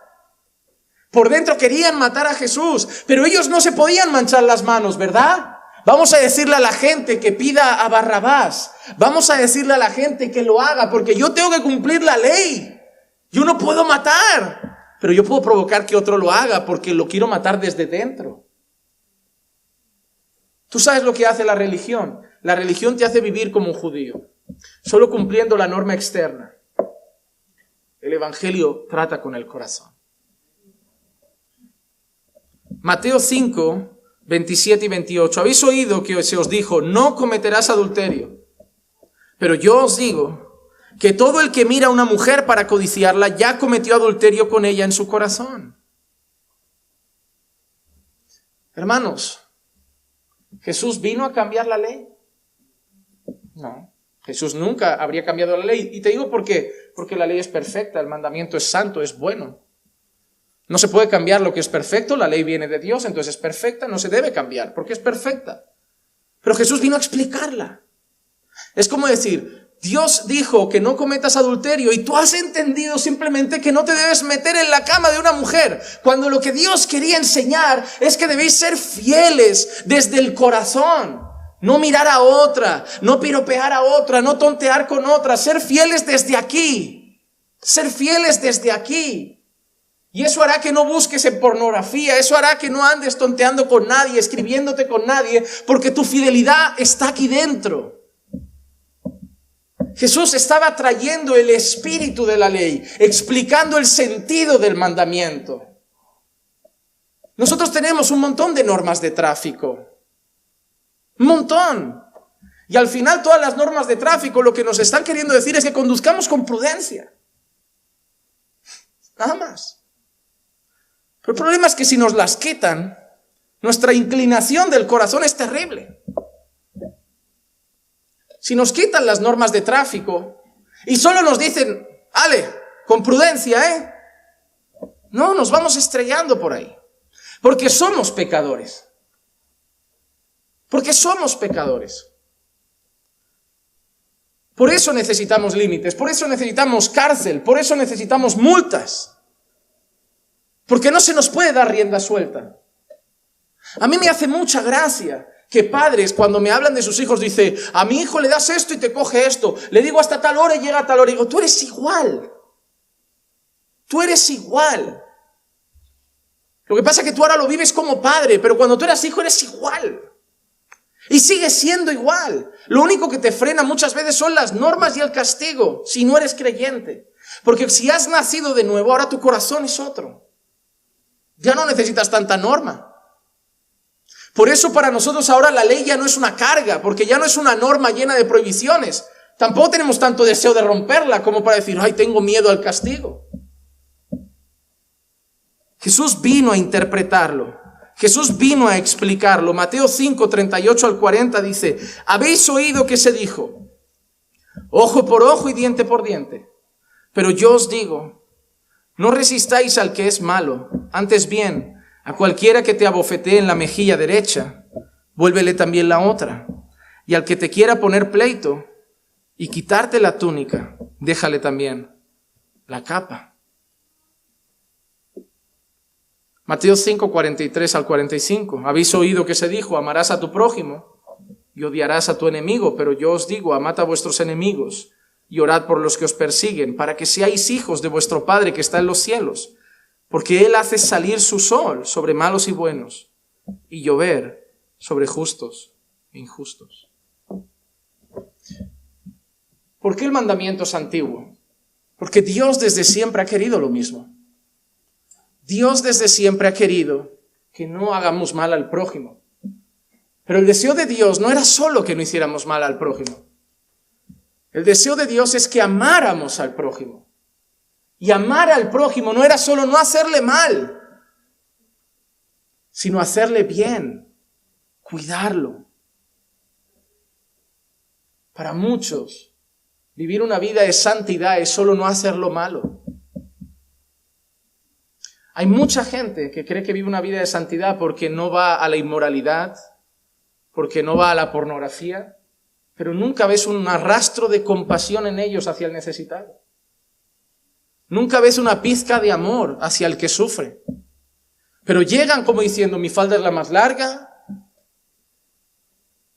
Por dentro querían matar a Jesús, pero ellos no se podían manchar las manos, ¿verdad? Vamos a decirle a la gente que pida a Barrabás. Vamos a decirle a la gente que lo haga, porque yo tengo que cumplir la ley. Yo no puedo matar, pero yo puedo provocar que otro lo haga porque lo quiero matar desde dentro. ¿Tú sabes lo que hace la religión? La religión te hace vivir como un judío, solo cumpliendo la norma externa. El evangelio trata con el corazón. Mateo 5, 27 y 28. Habéis oído que se os dijo, no cometerás adulterio. Pero yo os digo que todo el que mira a una mujer para codiciarla ya cometió adulterio con ella en su corazón. Hermanos, ¿Jesús vino a cambiar la ley? No, Jesús nunca habría cambiado la ley. Y te digo por qué. Porque la ley es perfecta, el mandamiento es santo, es bueno. No se puede cambiar lo que es perfecto, la ley viene de Dios, entonces es perfecta, no se debe cambiar, porque es perfecta. Pero Jesús vino a explicarla. Es como decir, Dios dijo que no cometas adulterio y tú has entendido simplemente que no te debes meter en la cama de una mujer, cuando lo que Dios quería enseñar es que debéis ser fieles desde el corazón. No mirar a otra, no piropear a otra, no tontear con otra, ser fieles desde aquí. Ser fieles desde aquí. Y eso hará que no busques en pornografía, eso hará que no andes tonteando con nadie, escribiéndote con nadie, porque tu fidelidad está aquí dentro. Jesús estaba trayendo el espíritu de la ley, explicando el sentido del mandamiento. Nosotros tenemos un montón de normas de tráfico. Un montón. Y al final todas las normas de tráfico lo que nos están queriendo decir es que conduzcamos con prudencia. Nada más. Pero el problema es que si nos las quitan, nuestra inclinación del corazón es terrible. Si nos quitan las normas de tráfico y solo nos dicen, ale, con prudencia, no, nos vamos estrellando por ahí. Porque somos pecadores. Porque somos pecadores. Por eso necesitamos límites, por eso necesitamos cárcel, por eso necesitamos multas. Porque no se nos puede dar rienda suelta. A mí me hace mucha gracia que padres, cuando me hablan de sus hijos, dicen, a mi hijo le das esto y te coge esto. Le digo hasta tal hora y llega a tal hora. Y digo, tú eres igual. Tú eres igual. Lo que pasa es que tú ahora lo vives como padre, pero cuando tú eras hijo eres igual. Y sigues siendo igual. Lo único que te frena muchas veces son las normas y el castigo, si no eres creyente. Porque si has nacido de nuevo, ahora tu corazón es otro. Ya no necesitas tanta norma. Por eso para nosotros ahora la ley ya no es una carga, porque ya no es una norma llena de prohibiciones. Tampoco tenemos tanto deseo de romperla como para decir, ay, tengo miedo al castigo. Jesús vino a interpretarlo. Jesús vino a explicarlo. Mateo 5, 38 al 40 dice, habéis oído que se dijo, ojo por ojo y diente por diente. Pero yo os digo, no resistáis al que es malo, antes bien, a cualquiera que te abofetee en la mejilla derecha, vuélvele también la otra. Y al que te quiera poner pleito y quitarte la túnica, déjale también la capa. Mateo 5, 43 al 45. Habéis oído que se dijo, amarás a tu prójimo y odiarás a tu enemigo, pero yo os digo, amad a vuestros enemigos y orad por los que os persiguen, para que seáis hijos de vuestro Padre que está en los cielos. Porque Él hace salir su sol sobre malos y buenos, y llover sobre justos e injustos. ¿Por qué el mandamiento es antiguo? Porque Dios desde siempre ha querido lo mismo. Dios desde siempre ha querido que no hagamos mal al prójimo. Pero el deseo de Dios no era solo que no hiciéramos mal al prójimo. El deseo de Dios es que amáramos al prójimo. Y amar al prójimo no era solo no hacerle mal, sino hacerle bien, cuidarlo. Para muchos, vivir una vida de santidad es solo no hacerlo malo. Hay mucha gente que cree que vive una vida de santidad porque no va a la inmoralidad, porque no va a la pornografía, pero nunca ves un rastro de compasión en ellos hacia el necesitado. Nunca ves una pizca de amor hacia el que sufre. Pero llegan como diciendo, mi falda es la más larga,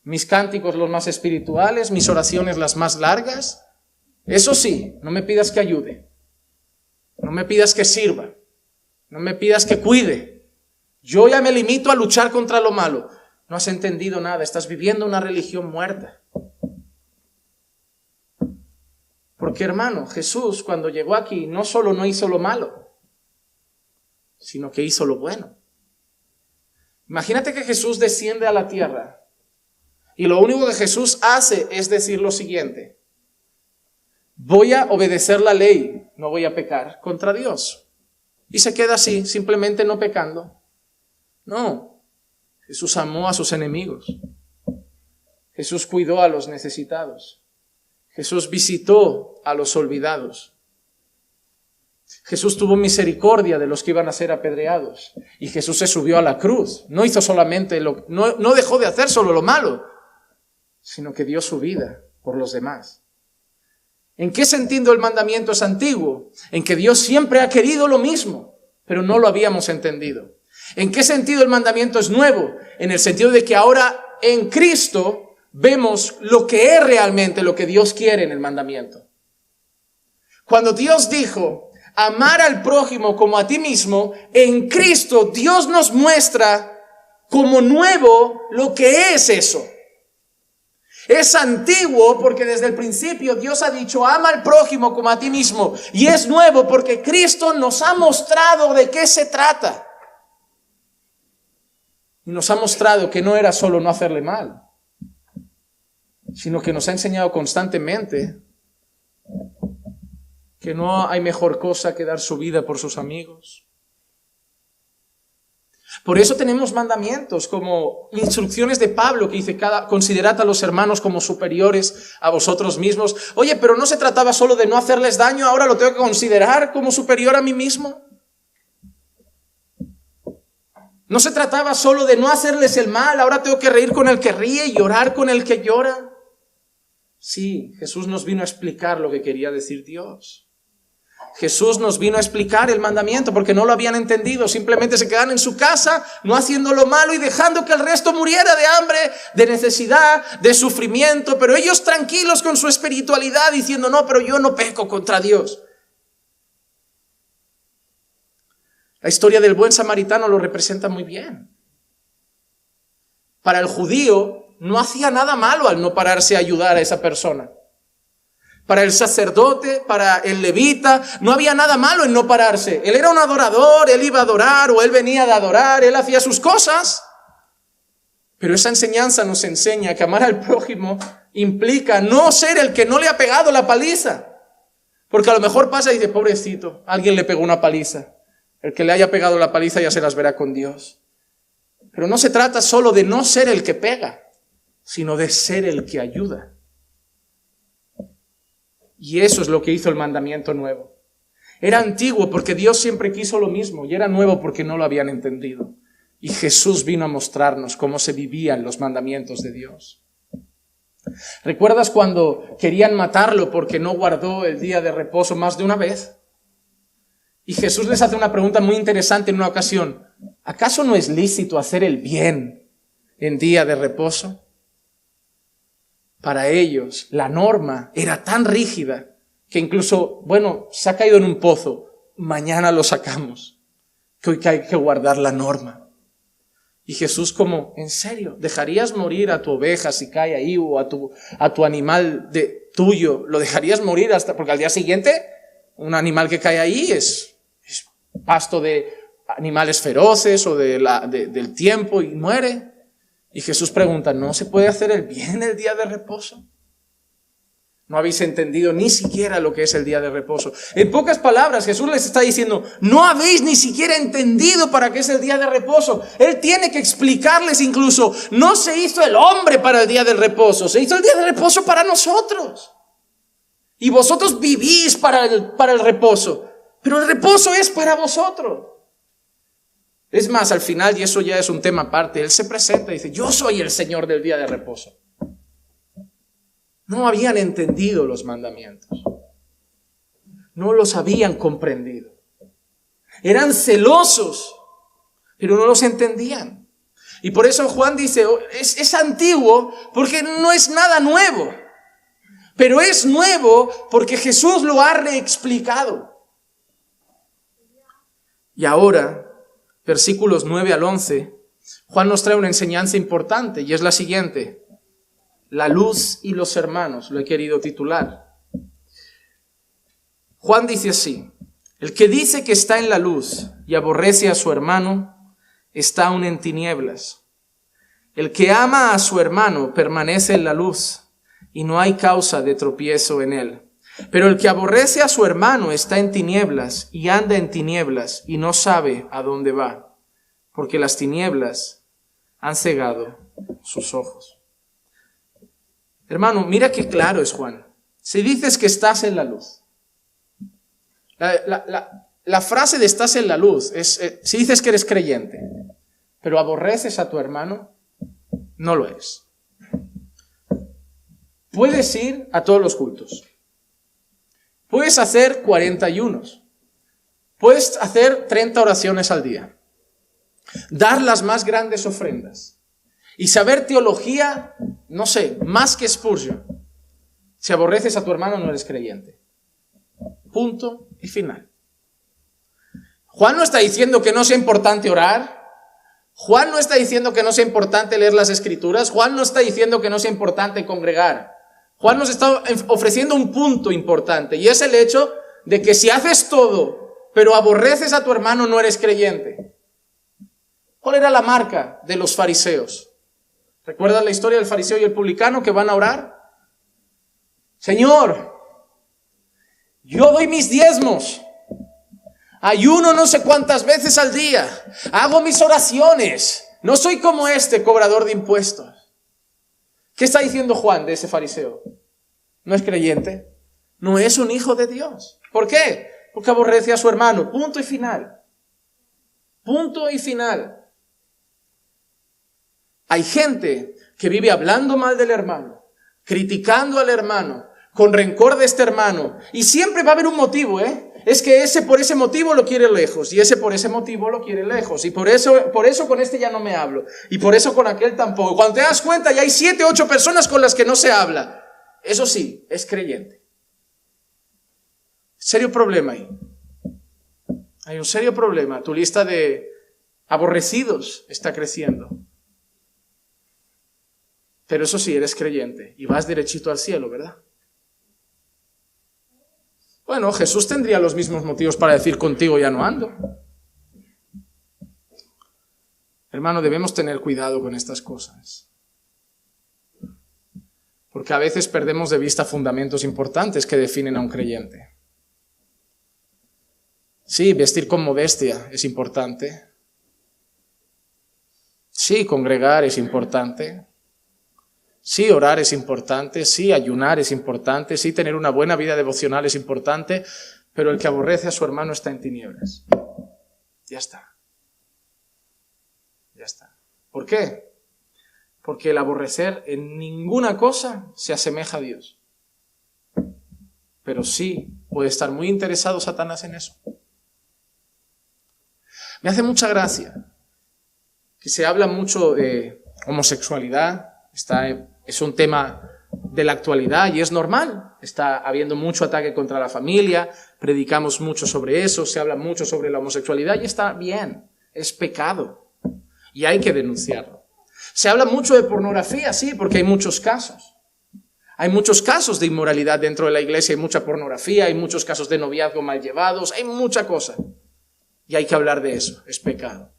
mis cánticos los más espirituales, mis oraciones las más largas. Eso sí, no me pidas que ayude, no me pidas que sirva, no me pidas que cuide. Yo ya me limito a luchar contra lo malo. No has entendido nada, estás viviendo una religión muerta. Porque, hermano, Jesús cuando llegó aquí no solo no hizo lo malo, sino que hizo lo bueno. Imagínate que Jesús desciende a la tierra y lo único que Jesús hace es decir lo siguiente: voy a obedecer la ley, no voy a pecar contra Dios. Y se queda así, simplemente no pecando. No, Jesús amó a sus enemigos. Jesús cuidó a los necesitados. Jesús visitó a los olvidados. Jesús tuvo misericordia de los que iban a ser apedreados. Y Jesús se subió a la cruz. No hizo solamente no dejó de hacer solo lo malo, sino que dio su vida por los demás. ¿En qué sentido el mandamiento es antiguo? En que Dios siempre ha querido lo mismo, pero no lo habíamos entendido. ¿En qué sentido el mandamiento es nuevo? En el sentido de que ahora en Cristo vemos lo que es realmente lo que Dios quiere en el mandamiento. Cuando Dios dijo, amar al prójimo como a ti mismo, en Cristo Dios nos muestra como nuevo lo que es eso. Es antiguo porque desde el principio Dios ha dicho, ama al prójimo como a ti mismo. Y es nuevo porque Cristo nos ha mostrado de qué se trata. Y nos ha mostrado que no era solo no hacerle mal, sino que nos ha enseñado constantemente que no hay mejor cosa que dar su vida por sus amigos, Por eso tenemos mandamientos como instrucciones de Pablo que dice, considerad a los hermanos como superiores a vosotros mismos. Oye, pero no se trataba solo de no hacerles daño, ahora lo tengo que considerar como superior a mí mismo. No se trataba solo de no hacerles el mal, ahora tengo que reír con el que ríe y llorar con el que llora. Sí, Jesús nos vino a explicar lo que quería decir Dios. Jesús nos vino a explicar el mandamiento porque no lo habían entendido. Simplemente se quedaban en su casa, no haciendo lo malo y dejando que el resto muriera de hambre, de necesidad, de sufrimiento. Pero ellos tranquilos con su espiritualidad diciendo, no, pero yo no peco contra Dios. La historia del buen samaritano lo representa muy bien. Para el judío no hacía nada malo al no pararse a ayudar a esa persona. Para el sacerdote, para el levita, no había nada malo en no pararse. Él era un adorador, él iba a adorar o él venía de adorar, él hacía sus cosas. Pero esa enseñanza nos enseña que amar al prójimo implica no ser el que no le ha pegado la paliza. Porque a lo mejor pasa y dice, pobrecito, alguien le pegó una paliza. El que le haya pegado la paliza ya se las verá con Dios. Pero no se trata solo de no ser el que pega, sino de ser el que ayuda. Y eso es lo que hizo el mandamiento nuevo. Era antiguo porque Dios siempre quiso lo mismo y era nuevo porque no lo habían entendido. Y Jesús vino a mostrarnos cómo se vivían los mandamientos de Dios. ¿Recuerdas cuando querían matarlo porque no guardó el día de reposo más de una vez? Y Jesús les hace una pregunta muy interesante en una ocasión. ¿Acaso no es lícito hacer el bien en día de reposo? Para ellos, la norma era tan rígida que incluso, se ha caído en un pozo, mañana lo sacamos, que hoy hay que guardar la norma. Y Jesús como, ¿en serio? ¿Dejarías morir a tu oveja si cae ahí o a tu animal tuyo? ¿Lo dejarías morir porque al día siguiente un animal que cae ahí es pasto de animales feroces o del tiempo y muere? Y Jesús pregunta, ¿no se puede hacer el bien el día de reposo? No habéis entendido ni siquiera lo que es el día de reposo. En pocas palabras, Jesús les está diciendo, no habéis ni siquiera entendido para qué es el día de reposo. Él tiene que explicarles incluso, no se hizo el hombre para el día del reposo, se hizo el día de reposo para nosotros. Y vosotros vivís para el reposo, pero el reposo es para vosotros. Es más, al final, y eso ya es un tema aparte, Él se presenta y dice, yo soy el Señor del día de reposo. No habían entendido los mandamientos. No los habían comprendido. Eran celosos, pero no los entendían. Y por eso Juan dice, es antiguo porque no es nada nuevo. Pero es nuevo porque Jesús lo ha reexplicado. Y ahora, versículos 9 al 11, Juan nos trae una enseñanza importante y es la siguiente. La luz y los hermanos, lo he querido titular. Juan dice así, el que dice que está en la luz y aborrece a su hermano, está aún en tinieblas. El que ama a su hermano permanece en la luz y no hay causa de tropiezo en él. Pero el que aborrece a su hermano está en tinieblas y anda en tinieblas y no sabe a dónde va, porque las tinieblas han cegado sus ojos. Hermano, mira qué claro es Juan. Si dices que estás en la luz, la frase de estás en la luz es, si dices que eres creyente, pero aborreces a tu hermano, no lo eres. Puedes ir a todos los cultos. Puedes hacer 40 ayunos. Puedes hacer 30 oraciones al día. Dar las más grandes ofrendas. Y saber teología, no sé, más que Spurgeon. Si aborreces a tu hermano, no eres creyente. Punto y final. Juan no está diciendo que no sea importante orar. Juan no está diciendo que no sea importante leer las Escrituras. Juan no está diciendo que no sea importante congregar. Juan nos está ofreciendo un punto importante y es el hecho de que si haces todo, pero aborreces a tu hermano, no eres creyente. ¿Cuál era la marca de los fariseos? ¿Recuerdas la historia del fariseo y el publicano que van a orar? Señor, yo doy mis diezmos. Ayuno no sé cuántas veces al día. Hago mis oraciones. No soy como este cobrador de impuestos. ¿Qué está diciendo Juan de ese fariseo? ¿No es creyente? No es un hijo de Dios. ¿Por qué? Porque aborrece a su hermano. Punto y final. Punto y final. Hay gente que vive hablando mal del hermano, criticando al hermano, con rencor de este hermano. Y siempre va a haber un motivo, Es que ese por ese motivo lo quiere lejos, y ese por ese motivo lo quiere lejos, y por eso con este ya no me hablo, y por eso con aquel tampoco. Cuando te das cuenta ya hay 7, 8 personas con las que no se habla. Eso sí, es creyente. Serio problema ahí. Hay un serio problema. Tu lista de aborrecidos está creciendo. Pero eso sí, eres creyente y vas derechito al cielo, ¿verdad? Bueno, Jesús tendría los mismos motivos para decir contigo ya no ando. Hermano, debemos tener cuidado con estas cosas. Porque a veces perdemos de vista fundamentos importantes que definen a un creyente. Sí, vestir con modestia es importante. Sí, congregar es importante. Sí, orar es importante, sí, ayunar es importante, sí, tener una buena vida devocional es importante, pero el que aborrece a su hermano está en tinieblas. Ya está. Ya está. ¿Por qué? Porque el aborrecer en ninguna cosa se asemeja a Dios. Pero sí puede estar muy interesado Satanás en eso. Me hace mucha gracia que se habla mucho de homosexualidad. Es un tema de la actualidad y es normal. Está habiendo mucho ataque contra la familia, predicamos mucho sobre eso, se habla mucho sobre la homosexualidad y está bien, es pecado y hay que denunciarlo. Se habla mucho de pornografía, sí, porque hay muchos casos. Hay muchos casos de inmoralidad dentro de la iglesia, hay mucha pornografía, hay muchos casos de noviazgo mal llevados, hay mucha cosa. Y hay que hablar de eso, es pecado.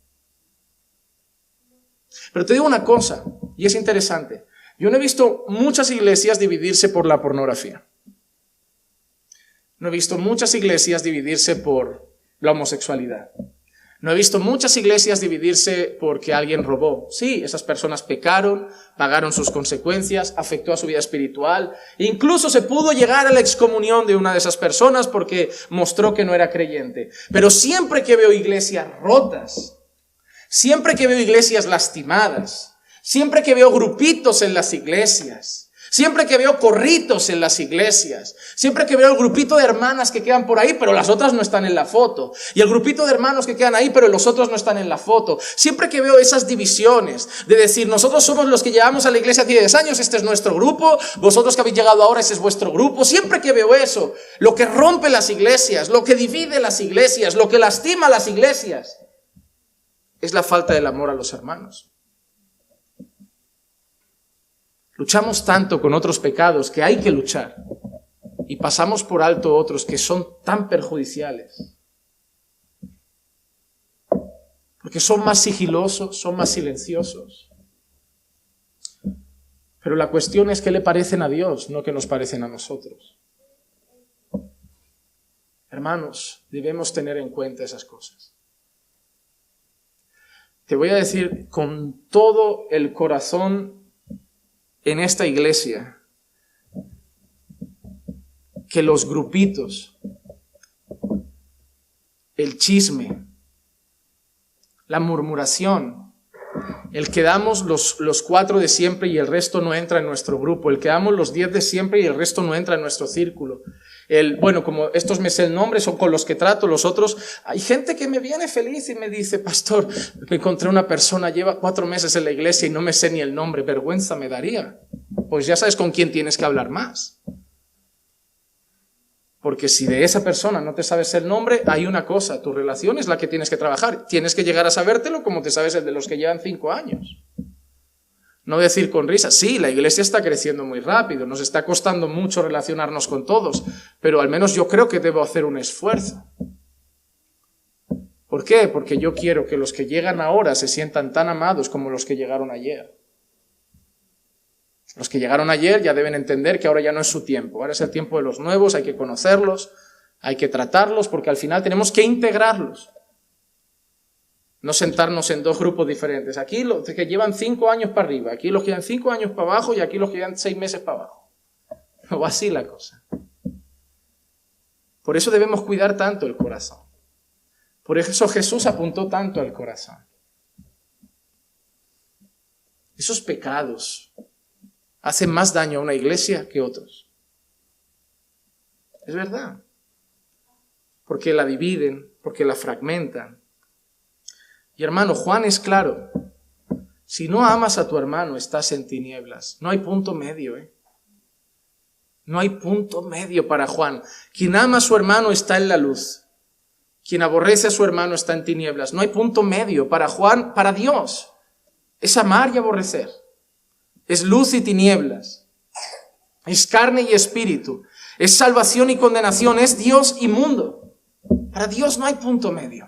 Pero te digo una cosa, y es interesante. Yo no he visto muchas iglesias dividirse por la pornografía. No he visto muchas iglesias dividirse por la homosexualidad. No he visto muchas iglesias dividirse porque alguien robó. Sí, esas personas pecaron, pagaron sus consecuencias, afectó a su vida espiritual. Incluso se pudo llegar a la excomunión de una de esas personas porque mostró que no era creyente. Pero siempre que veo iglesias rotas, siempre que veo iglesias lastimadas, siempre que veo grupitos en las iglesias, siempre que veo corritos en las iglesias, siempre que veo el grupito de hermanas que quedan por ahí, pero las otras no están en la foto, y el grupito de hermanos que quedan ahí, pero los otros no están en la foto, siempre que veo esas divisiones de decir, nosotros somos los que llevamos a la iglesia 10 años, este es nuestro grupo, vosotros que habéis llegado ahora, ese es vuestro grupo, siempre que veo eso, lo que rompe las iglesias, lo que divide las iglesias, lo que lastima las iglesias, es la falta del amor a los hermanos. Luchamos tanto con otros pecados que hay que luchar y pasamos por alto otros que son tan perjudiciales. Porque son más sigilosos, son más silenciosos. Pero la cuestión es qué le parecen a Dios, no qué nos parecen a nosotros. Hermanos, debemos tener en cuenta esas cosas. Te voy a decir con todo el corazón en esta iglesia que los grupitos, el chisme, la murmuración, el que damos los 4 de siempre y el resto no entra en nuestro grupo, el que damos los 10 de siempre y el resto no entra en nuestro círculo, como estos me sé el nombre, son con los que trato, los otros, hay gente que me viene feliz y me dice, pastor, me encontré una persona, lleva 4 meses en la iglesia y no me sé ni el nombre, vergüenza me daría. Pues ya sabes con quién tienes que hablar más. Porque si de esa persona no te sabes el nombre, hay una cosa, tu relación es la que tienes que trabajar. Tienes que llegar a sabértelo como te sabes el de los que llevan 5 años. No decir con risa, sí, la iglesia está creciendo muy rápido, nos está costando mucho relacionarnos con todos, pero al menos yo creo que debo hacer un esfuerzo. ¿Por qué? Porque yo quiero que los que llegan ahora se sientan tan amados como los que llegaron ayer. Los que llegaron ayer ya deben entender que ahora ya no es su tiempo, ahora es el tiempo de los nuevos, hay que conocerlos, Hay que tratarlos porque al final tenemos que integrarlos. No sentarnos en dos grupos diferentes. Aquí los que llevan 5 años para arriba, aquí los que llevan 5 años para abajo y aquí los que llevan 6 meses para abajo. No va así la cosa. Por eso debemos cuidar tanto el corazón. Por eso Jesús apuntó tanto al corazón. Esos pecados hacen más daño a una iglesia que otros. Es verdad. Porque la dividen, porque la fragmentan. Y hermano, Juan es claro. Si no amas a tu hermano, estás en tinieblas. No hay punto medio, No hay punto medio para Juan. Quien ama a su hermano está en la luz. Quien aborrece a su hermano está en tinieblas. No hay punto medio para Juan, para Dios. Es amar y aborrecer. Es luz y tinieblas. Es carne y espíritu. Es salvación y condenación. Es Dios y mundo. Para Dios no hay punto medio.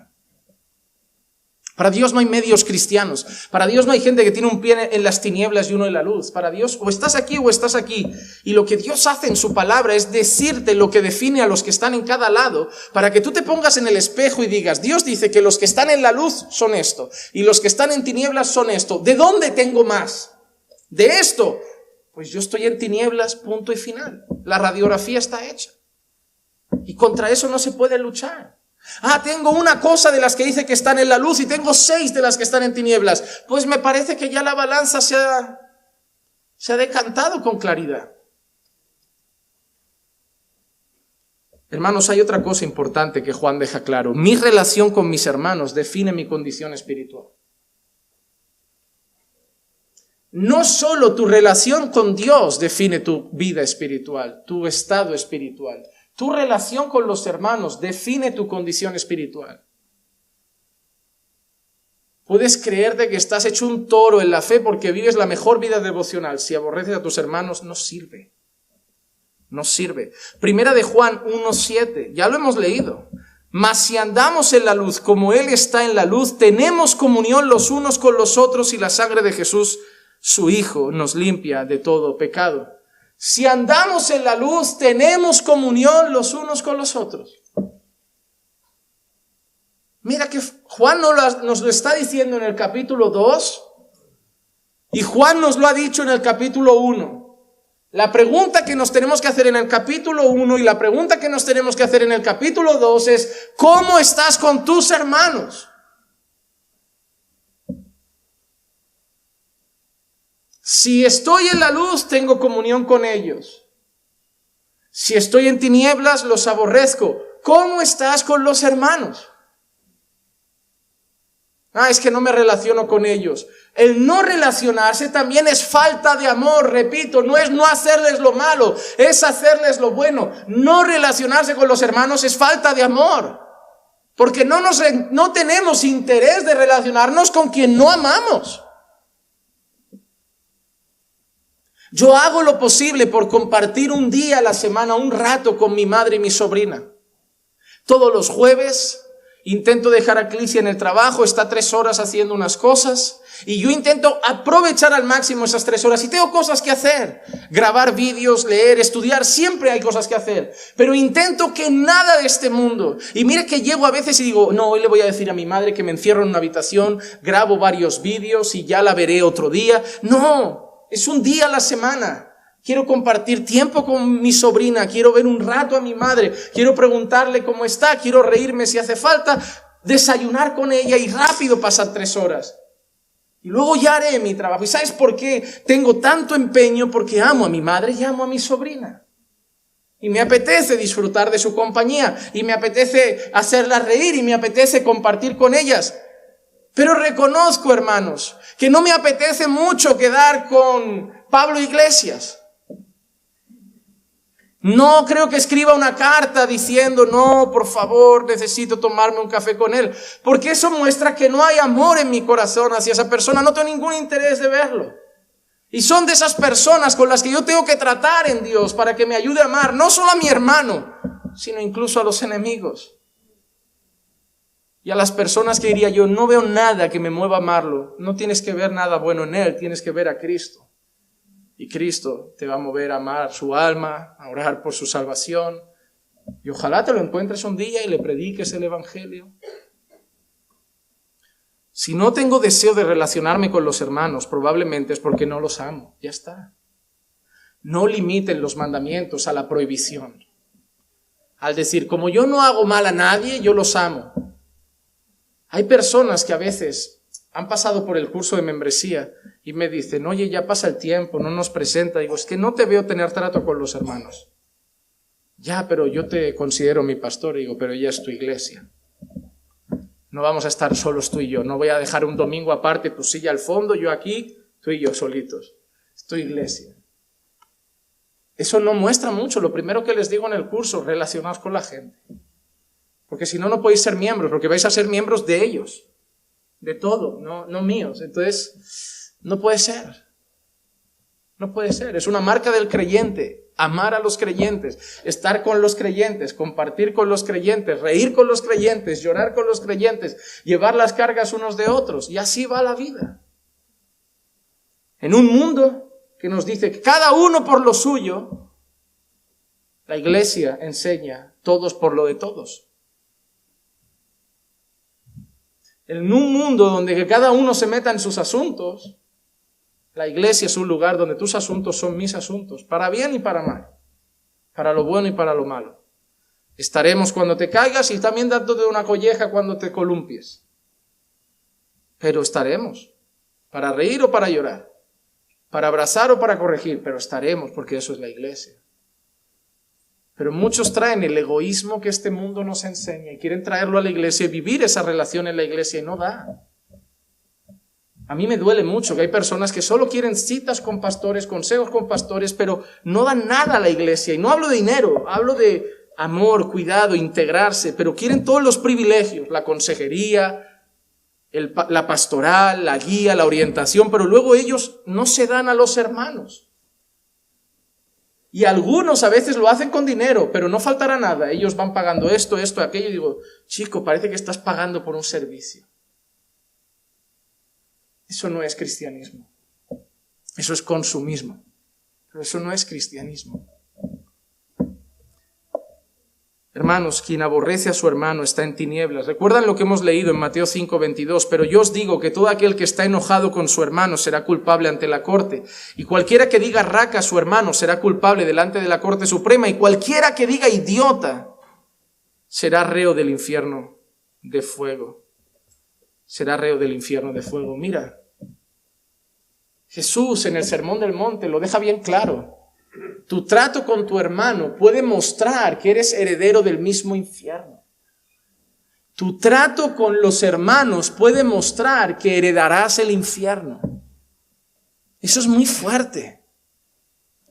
Para Dios no hay medios cristianos. Para Dios no hay gente que tiene un pie en las tinieblas y uno en la luz. Para Dios o estás aquí o estás aquí. Y lo que Dios hace en su palabra es decirte lo que define a los que están en cada lado, para que tú te pongas en el espejo y digas, Dios dice que los que están en la luz son esto y los que están en tinieblas son esto. ¿De dónde tengo más? ¿De esto? Pues yo estoy en tinieblas, punto y final. La radiografía está hecha. Y contra eso no se puede luchar. Tengo una cosa de las que dice que están en la luz y tengo 6 de las que están en tinieblas. Pues me parece que ya la balanza se ha decantado con claridad. Hermanos, hay otra cosa importante que Juan deja claro. Mi relación con mis hermanos define mi condición espiritual. No solo tu relación con Dios define tu vida espiritual, tu estado espiritual. Tu relación con los hermanos define tu condición espiritual. Puedes creerte que estás hecho un toro en la fe porque vives la mejor vida devocional. Si aborreces a tus hermanos, no sirve. No sirve. Primera de Juan 1:7, ya lo hemos leído. Mas si andamos en la luz como Él está en la luz, tenemos comunión los unos con los otros y la sangre de Jesús, su Hijo, nos limpia de todo pecado. Si andamos en la luz, tenemos comunión los unos con los otros. Mira que Juan nos lo está diciendo en el capítulo 2 y Juan nos lo ha dicho en el capítulo 1. La pregunta que nos tenemos que hacer en el capítulo 1 y la pregunta que nos tenemos que hacer en el capítulo 2 es, ¿cómo estás con tus hermanos? Si estoy en la luz, tengo comunión con ellos. Si estoy en tinieblas, los aborrezco. ¿Cómo estás con los hermanos? Es que no me relaciono con ellos. El no relacionarse también es falta de amor, repito, no es no hacerles lo malo, es hacerles lo bueno. No relacionarse con los hermanos es falta de amor, porque no tenemos interés de relacionarnos con quien no amamos. Yo hago lo posible por compartir un día a la semana, un rato con mi madre y mi sobrina. Todos los jueves intento dejar a Clicia en el trabajo, está 3 horas haciendo unas cosas y yo intento aprovechar al máximo esas 3 horas y tengo cosas que hacer. Grabar vídeos, leer, estudiar, siempre hay cosas que hacer. Pero intento que nada de este mundo. Y mire que llego a veces y digo, no, hoy le voy a decir a mi madre que me encierro en una habitación, grabo varios vídeos y ya la veré otro día. No. Es un día a la semana. Quiero compartir tiempo con mi sobrina, quiero ver un rato a mi madre, quiero preguntarle cómo está, quiero reírme si hace falta, desayunar con ella y rápido pasar 3 horas. Y luego ya haré mi trabajo. ¿Y sabes por qué tengo tanto empeño? Porque amo a mi madre y amo a mi sobrina. Y me apetece disfrutar de su compañía, y me apetece hacerlas reír, y me apetece compartir con ellas. Pero reconozco, hermanos, que no me apetece mucho quedar con Pablo Iglesias. No creo que escriba una carta diciendo, no, por favor, necesito tomarme un café con él. Porque eso muestra que no hay amor en mi corazón hacia esa persona. No tengo ningún interés de verlo. Y son de esas personas con las que yo tengo que tratar en Dios para que me ayude a amar, no solo a mi hermano, sino incluso a los enemigos. Y a las personas que diría yo, no veo nada que me mueva a amarlo. No tienes que ver nada bueno en él, tienes que ver a Cristo. Y Cristo te va a mover a amar su alma, a orar por su salvación Y ojalá te lo encuentres un día y le prediques el evangelio. Si no tengo deseo de relacionarme con los hermanos, probablemente es porque no los amo. Ya está. No limiten los mandamientos a la prohibición. Al decir, como yo no hago mal a nadie, yo los amo. Hay personas que a veces han pasado por el curso de membresía y me dicen, oye, ya pasa el tiempo, no nos presenta. Digo, es que no te veo tener trato con los hermanos. Ya, pero yo te considero mi pastor. Digo, pero ella es tu iglesia. No vamos a estar solos tú y yo. No voy a dejar un domingo aparte, tu silla al fondo, yo aquí, tú y yo solitos. Es tu iglesia. Eso no muestra mucho. Lo primero que les digo en el curso, relacionaos con la gente. Porque si no, no podéis ser miembros, porque vais a ser miembros de ellos. De todo, no míos. Entonces, no puede ser. No puede ser. Es una marca del creyente. Amar a los creyentes, estar con los creyentes, compartir con los creyentes, reír con los creyentes, llorar con los creyentes, llevar las cargas unos de otros. Y así va la vida. En un mundo que nos dice que cada uno por lo suyo, la iglesia enseña todos por lo de todos. En un mundo donde que cada uno se meta en sus asuntos, la iglesia es un lugar donde tus asuntos son mis asuntos, para bien y para mal, para lo bueno y para lo malo. Estaremos cuando te caigas y también dándote una colleja cuando te columpies. Pero estaremos, para reír o para llorar, para abrazar o para corregir, pero estaremos porque eso es la iglesia. Pero muchos traen el egoísmo que este mundo nos enseña y quieren traerlo a la iglesia y vivir esa relación en la iglesia y no da. A mí me duele mucho que hay personas que solo quieren citas con pastores, consejos con pastores, pero no dan nada a la iglesia. Y no hablo de dinero, hablo de amor, cuidado, integrarse, pero quieren todos los privilegios, la consejería, la pastoral, la guía, la orientación, pero luego ellos no se dan a los hermanos. Y algunos a veces lo hacen con dinero, pero no faltará nada. Ellos van pagando esto, aquello, y digo, chico, parece que estás pagando por un servicio. Eso no es cristianismo. Eso es consumismo. Pero eso no es cristianismo. Hermanos, quien aborrece a su hermano está en tinieblas. ¿Recuerdan lo que hemos leído en Mateo 5:22? Pero yo os digo que todo aquel que está enojado con su hermano será culpable ante la corte. Y cualquiera que diga raca a su hermano será culpable delante de la corte suprema. Y cualquiera que diga idiota será reo del infierno de fuego. Será reo del infierno de fuego. Mira, Jesús en el Sermón del Monte lo deja bien claro. Tu trato con tu hermano puede mostrar que eres heredero del mismo infierno. Tu trato con los hermanos puede mostrar que heredarás el infierno. Eso es muy fuerte.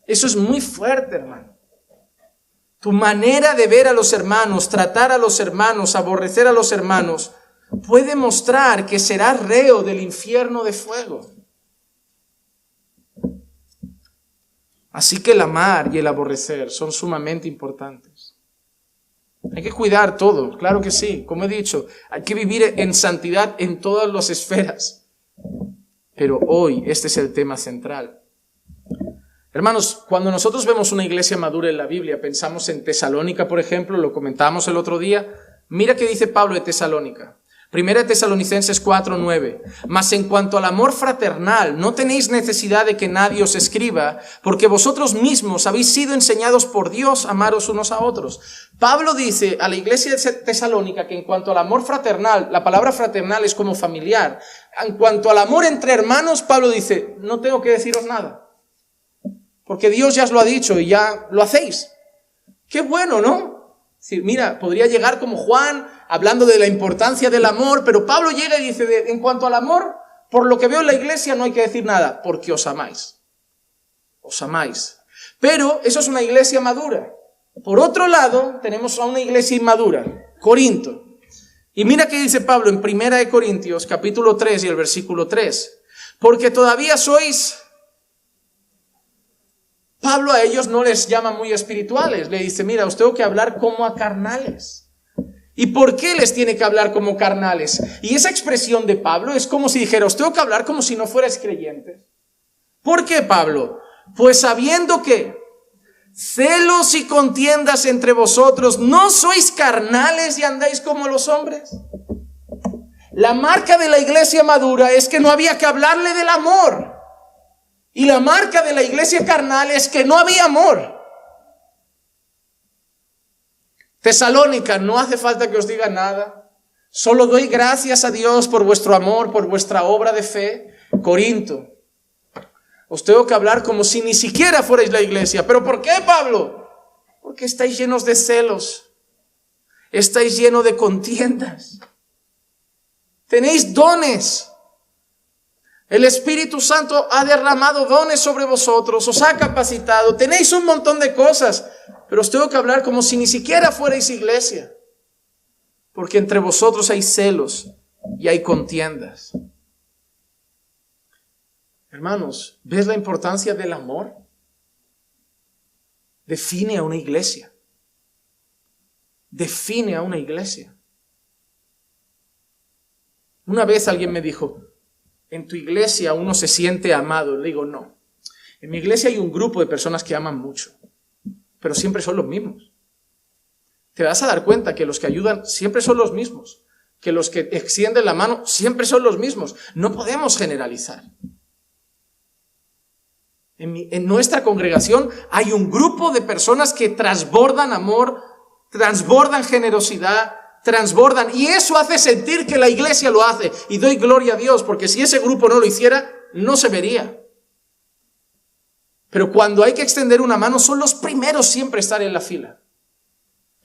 Eso es muy fuerte, hermano. Tu manera de ver a los hermanos, tratar a los hermanos, aborrecer a los hermanos, puede mostrar que serás reo del infierno de fuego. Así que el amar y el aborrecer son sumamente importantes. Hay que cuidar todo, claro que sí. Como he dicho, hay que vivir en santidad en todas las esferas. Pero hoy este es el tema central. Hermanos, cuando nosotros vemos una iglesia madura en la Biblia, pensamos en Tesalónica, por ejemplo, lo comentamos el otro día. Mira qué dice Pablo de Tesalónica. 1 Tesalonicenses 4:9. Mas en cuanto al amor fraternal, no tenéis necesidad de que nadie os escriba, porque vosotros mismos habéis sido enseñados por Dios a amaros unos a otros. Pablo dice a la iglesia de Tesalónica que en cuanto al amor fraternal, la palabra fraternal es como familiar. En cuanto al amor entre hermanos, Pablo dice, no tengo que deciros nada, porque Dios ya os lo ha dicho y ya lo hacéis. Qué bueno, ¿no? Es decir, mira, podría llegar como Juan, hablando de la importancia del amor, pero Pablo llega y dice, en cuanto al amor, por lo que veo en la iglesia no hay que decir nada, porque os amáis. Os amáis. Pero eso es una iglesia madura. Por otro lado, tenemos a una iglesia inmadura, Corinto. Y mira qué dice Pablo en 1 Corintios, capítulo 3 y el versículo 3. Porque todavía sois... Pablo a ellos no les llama muy espirituales. Le dice, mira, os tengo que hablar como a carnales. ¿Y por qué les tiene que hablar como carnales? Y esa expresión de Pablo es como si dijera, os tengo que hablar como si no fuerais creyentes. ¿Por qué, Pablo? Pues sabiendo que celos y contiendas entre vosotros. ¿No sois carnales y andáis como los hombres? La marca de la iglesia madura es que no había que hablarle del amor. Y la marca de la iglesia carnal es que no había amor. Tesalónica, no hace falta que os diga nada. Solo doy gracias a Dios por vuestro amor, por vuestra obra de fe. Corinto, os tengo que hablar como si ni siquiera fuerais la iglesia. ¿Pero por qué, Pablo? Porque estáis llenos de celos. Estáis llenos de contiendas. Tenéis dones. El Espíritu Santo ha derramado dones sobre vosotros, os ha capacitado. Tenéis un montón de cosas, pero os tengo que hablar como si ni siquiera fuerais iglesia. Porque entre vosotros hay celos y hay contiendas. Hermanos, ¿ves la importancia del amor? Define a una iglesia. Define a una iglesia. Una vez alguien me dijo, ¿en tu iglesia uno se siente amado? Le digo, no. En mi iglesia hay un grupo de personas que aman mucho, pero siempre son los mismos. Te vas a dar cuenta que los que ayudan siempre son los mismos, que los que extienden la mano siempre son los mismos. No podemos generalizar. En nuestra congregación hay un grupo de personas que transbordan amor, transbordan generosidad, transbordan, y eso hace sentir que la iglesia lo hace, y doy gloria a Dios, porque si ese grupo no lo hiciera, no se vería. Pero cuando hay que extender una mano, son los primeros siempre a estar en la fila.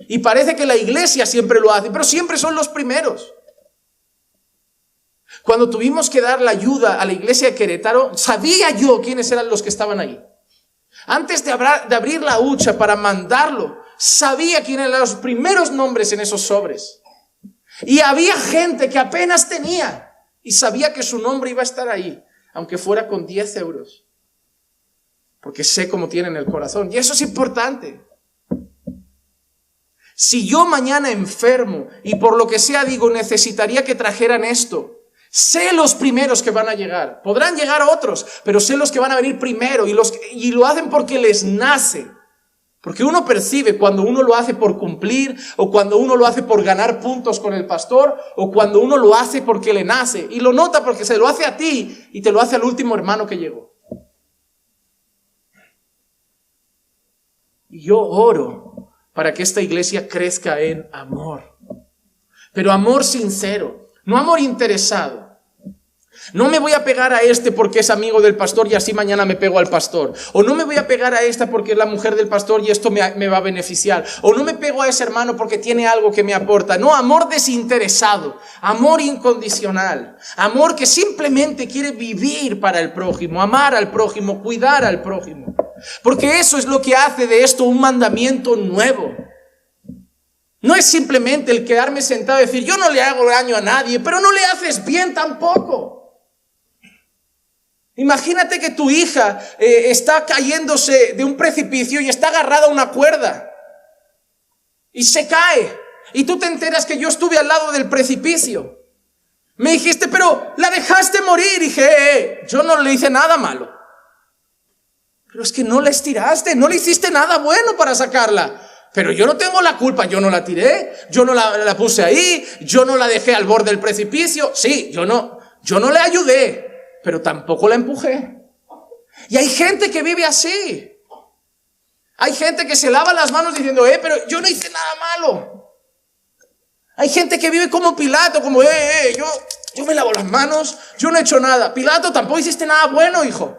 Y parece que la iglesia siempre lo hace, pero siempre son los primeros. Cuando tuvimos que dar la ayuda a la iglesia de Querétaro, sabía yo quiénes eran los que estaban ahí. Antes de abrir la hucha para mandarlo, sabía quiénes eran los primeros nombres en esos sobres. Y había gente que apenas tenía y sabía que su nombre iba a estar ahí, aunque fuera con 10 euros. Porque sé cómo tienen el corazón. Y eso es importante. Si yo mañana enfermo y por lo que sea digo, necesitaría que trajeran esto, sé los primeros que van a llegar. Podrán llegar otros, pero sé los que van a venir primero y lo hacen porque les nace. Porque uno percibe cuando uno lo hace por cumplir, o cuando uno lo hace por ganar puntos con el pastor, o cuando uno lo hace porque le nace. Y lo nota porque se lo hace a ti y te lo hace al último hermano que llegó. Y yo oro para que esta iglesia crezca en amor. Pero amor sincero, no amor interesado. No me voy a pegar a este porque es amigo del pastor y así mañana me pego al pastor. O no me voy a pegar a esta porque es la mujer del pastor y esto me va a beneficiar. O no me pego a ese hermano porque tiene algo que me aporta. No, amor desinteresado, amor incondicional. Amor que simplemente quiere vivir para el prójimo, amar al prójimo, cuidar al prójimo. Porque eso es lo que hace de esto un mandamiento nuevo. No es simplemente el quedarme sentado y decir, yo no le hago daño a nadie, pero no le haces bien tampoco. Imagínate que tu hija está cayéndose de un precipicio y está agarrada a una cuerda y se cae, y tú te enteras que yo estuve al lado del precipicio. Me dijiste, pero la dejaste morir. Y dije, yo no le hice nada malo. Pero es que no la estiraste, no le hiciste nada bueno para sacarla. Pero yo no tengo la culpa, yo no la tiré, yo no la puse ahí, yo no la dejé al borde del precipicio. Sí, yo no le ayudé, pero tampoco la empujé. Y hay gente que vive así. Hay gente que se lava las manos diciendo, pero yo no hice nada malo. Hay gente que vive como Pilato, como, yo me lavo las manos, yo no he hecho nada. Pilato, tampoco hiciste nada bueno, hijo.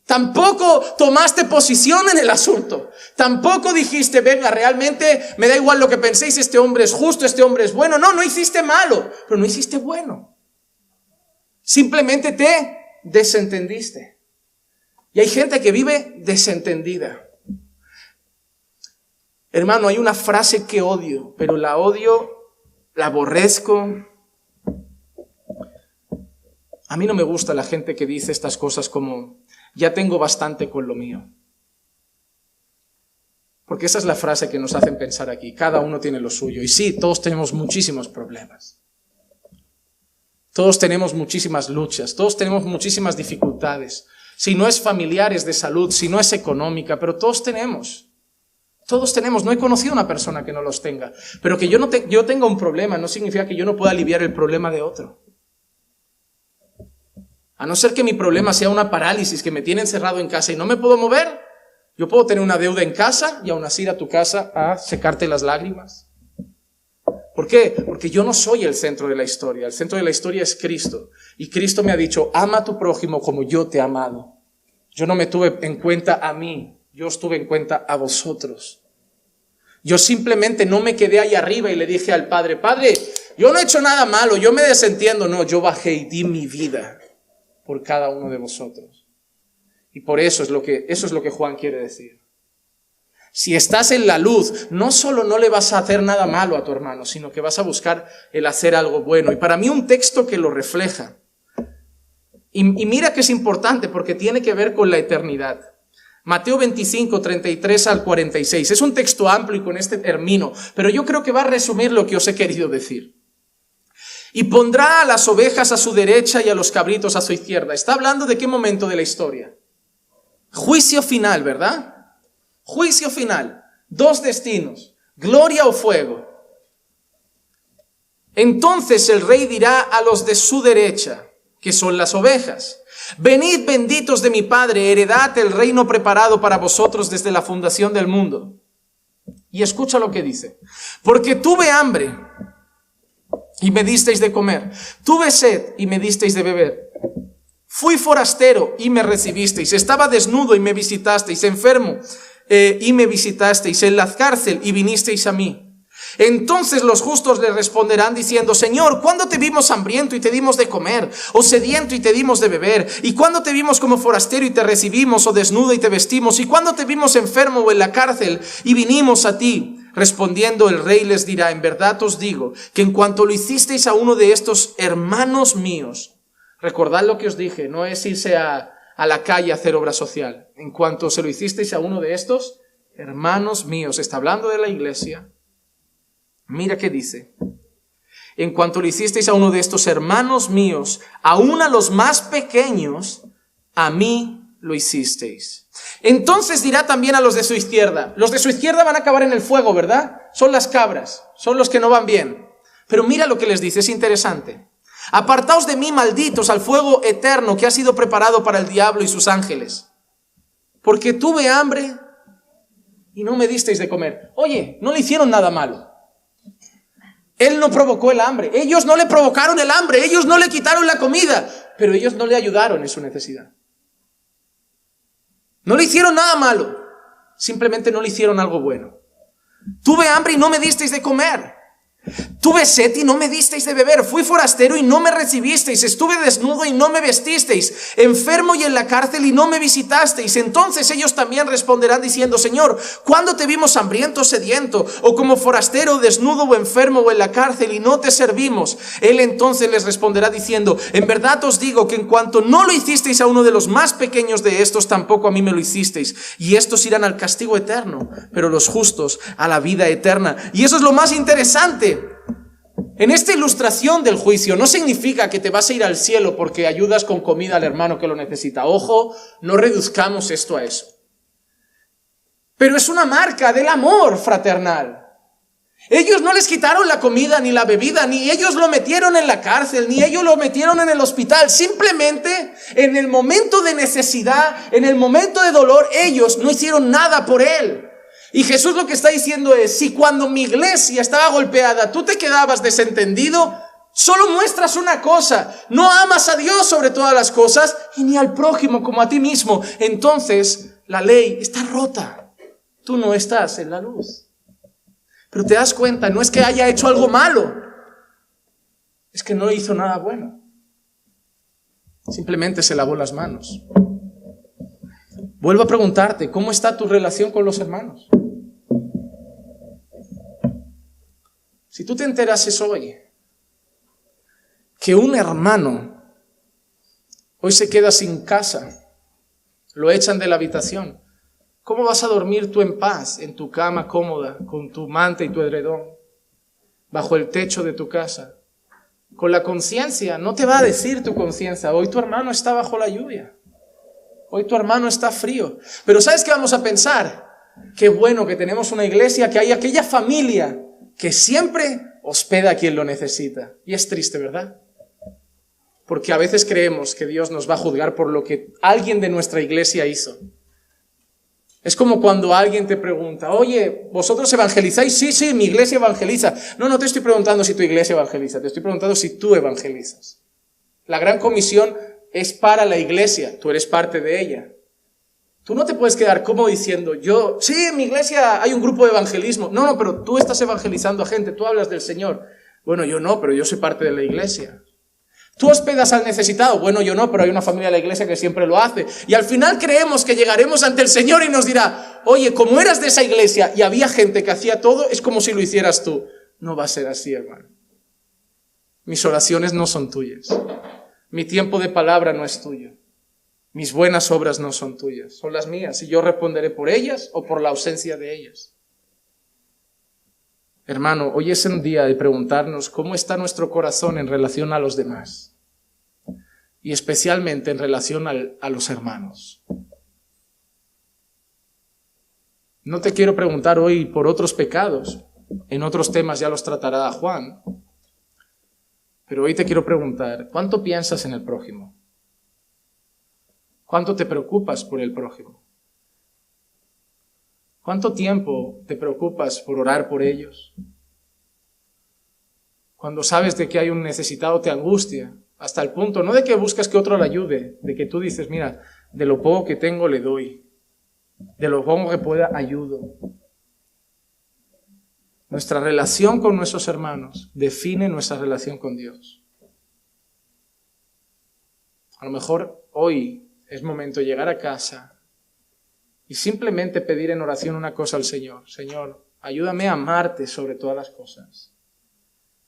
Tampoco tomaste posición en el asunto. Tampoco dijiste, venga, realmente me da igual lo que penséis, este hombre es justo, este hombre es bueno. No hiciste malo, pero no hiciste bueno. Simplemente te desentendiste. Y hay gente que vive desentendida. Hermano, hay una frase que odio, pero la odio, la aborrezco. A mí no me gusta la gente que dice estas cosas como, ya tengo bastante con lo mío. Porque esa es la frase que nos hacen pensar aquí. Cada uno tiene lo suyo. Y sí, todos tenemos muchísimos problemas. Todos tenemos muchísimas luchas. Todos tenemos muchísimas dificultades. si no es familiar, es de salud, si no es económica, pero todos tenemos, no he conocido una persona que no los tenga, pero que yo tenga un problema no significa que yo no pueda aliviar el problema de otro. A no ser que mi problema sea una parálisis que me tiene encerrado en casa y no me puedo mover, yo puedo tener una deuda en casa y aún así ir a tu casa a secarte las lágrimas. ¿Por qué? Porque yo no soy el centro de la historia. El centro de la historia es Cristo. Y Cristo me ha dicho, ama a tu prójimo como yo te he amado. Yo no me tuve en cuenta a mí, yo os tuve en cuenta a vosotros. Yo simplemente no me quedé ahí arriba y le dije al Padre, Padre, yo no he hecho nada malo, yo me desentiendo. No, yo bajé y di mi vida por cada uno de vosotros. Y por eso es lo que Juan quiere decir. Si estás en la luz, no solo no le vas a hacer nada malo a tu hermano, sino que vas a buscar el hacer algo bueno. Y para mí un texto que lo refleja. Y mira que es importante porque tiene que ver con la eternidad. Mateo 25, 33 al 46. Es un texto amplio y con este termino, pero yo creo que va a resumir lo que os he querido decir. Y pondrá a las ovejas a su derecha y a los cabritos a su izquierda. Está hablando de qué momento de la historia. Juicio final, ¿verdad? Juicio final, 2 destinos, gloria o fuego. Entonces el rey dirá a los de su derecha, que son las ovejas, venid benditos de mi Padre, heredad el reino preparado para vosotros desde la fundación del mundo. Y escucha lo que dice, porque tuve hambre y me disteis de comer, tuve sed y me disteis de beber. Fui forastero y me recibisteis, estaba desnudo y me visitasteis, enfermo y me visitasteis, en la cárcel y vinisteis a mí. Entonces los justos le responderán diciendo, Señor, ¿cuándo te vimos hambriento y te dimos de comer? ¿O sediento y te dimos de beber? ¿Y cuándo te vimos como forastero y te recibimos? ¿O desnudo y te vestimos? ¿Y cuándo te vimos enfermo o en la cárcel y vinimos a ti? Respondiendo el rey les dirá, en verdad os digo, que en cuanto lo hicisteis a uno de estos hermanos míos, recordad lo que os dije, no es irse a la calle a hacer obra social. En cuanto se lo hicisteis a uno de estos hermanos míos, está hablando de la iglesia. Mira qué dice. En cuanto lo hicisteis a uno de estos hermanos míos, aún a los más pequeños, a mí lo hicisteis. Entonces dirá también a los de su izquierda. Los de su izquierda van a acabar en el fuego, ¿verdad? Son las cabras, son los que no van bien. Pero mira lo que les dice, es interesante. Apartaos de mí, malditos, al fuego eterno que ha sido preparado para el diablo y sus ángeles. Porque tuve hambre y no me disteis de comer. Oye, no le hicieron nada malo. Él no provocó el hambre. Ellos no le provocaron el hambre. Ellos no le quitaron la comida. Pero ellos no le ayudaron en su necesidad. No le hicieron nada malo. Simplemente no le hicieron algo bueno. Tuve hambre y no me disteis de comer. Tuve sed y no me disteis de beber, fui forastero y no me recibisteis, estuve desnudo y no me vestisteis, enfermo y en la cárcel y no me visitasteis. Entonces ellos también responderán diciendo, Señor, ¿cuándo te vimos hambriento o sediento, o como forastero, desnudo o enfermo o en la cárcel y no te servimos? Él entonces les responderá diciendo, en verdad os digo que en cuanto no lo hicisteis a uno de los más pequeños de estos, tampoco a mí me lo hicisteis. Y estos irán al castigo eterno, pero los justos a la vida eterna. Y eso es lo más interesante. En esta ilustración del juicio no significa que te vas a ir al cielo porque ayudas con comida al hermano que lo necesita. Ojo, no reduzcamos esto a eso. Pero es una marca del amor fraternal. Ellos no les quitaron la comida ni la bebida, ni ellos lo metieron en la cárcel, ni ellos lo metieron en el hospital. Simplemente en el momento de necesidad, en el momento de dolor, ellos no hicieron nada por él. Y Jesús lo que está diciendo es, si cuando mi iglesia estaba golpeada, tú te quedabas desentendido, solo muestras una cosa, no amas a Dios sobre todas las cosas y ni al prójimo como a ti mismo. Entonces la ley está rota, tú no estás en la luz. Pero te das cuenta, no es que haya hecho algo malo, es que no hizo nada bueno. Simplemente se lavó las manos. Vuelvo a preguntarte, ¿cómo está tu relación con los hermanos? Si tú te enterases hoy que un hermano hoy se queda sin casa, lo echan de la habitación, ¿cómo vas a dormir tú en paz, en tu cama cómoda, con tu manta y tu edredón, bajo el techo de tu casa? Con la conciencia, no te va a decir tu conciencia, hoy tu hermano está bajo la lluvia. Hoy tu hermano está frío. Pero ¿sabes qué vamos a pensar? Qué bueno que tenemos una iglesia, que hay aquella familia que siempre hospeda a quien lo necesita. Y es triste, ¿verdad? Porque a veces creemos que Dios nos va a juzgar por lo que alguien de nuestra iglesia hizo. Es como cuando alguien te pregunta, oye, ¿vosotros evangelizáis? Sí, mi iglesia evangeliza. No te estoy preguntando si tu iglesia evangeliza, te estoy preguntando si tú evangelizas. La gran comisión es para la iglesia, tú eres parte de ella. Tú no te puedes quedar como diciendo, sí, en mi iglesia hay un grupo de evangelismo. No, pero tú estás evangelizando a gente, tú hablas del Señor. Bueno, yo no, pero yo soy parte de la iglesia. ¿Tú hospedas al necesitado? Bueno, yo no, pero hay una familia de la iglesia que siempre lo hace. Y al final creemos que llegaremos ante el Señor y nos dirá, oye, como eras de esa iglesia y había gente que hacía todo, es como si lo hicieras tú. No va a ser así, hermano. Mis oraciones no son tuyas. Mi tiempo de palabra no es tuyo. Mis buenas obras no son tuyas, son las mías. Y yo responderé por ellas o por la ausencia de ellas. Hermano, hoy es un día de preguntarnos cómo está nuestro corazón en relación a los demás y especialmente en relación a los hermanos. No te quiero preguntar hoy por otros pecados, en otros temas ya los tratará Juan, pero hoy te quiero preguntar, ¿cuánto piensas en el prójimo? ¿Cuánto te preocupas por el prójimo? ¿Cuánto tiempo te preocupas por orar por ellos? Cuando sabes de que hay un necesitado te angustia, hasta el punto, no de que buscas que otro le ayude, de que tú dices, mira, de lo poco que tengo le doy, de lo poco que pueda ayudo. Nuestra relación con nuestros hermanos define nuestra relación con Dios. A lo mejor hoy es momento de llegar a casa y simplemente pedir en oración una cosa al Señor. Señor, ayúdame a amarte sobre todas las cosas.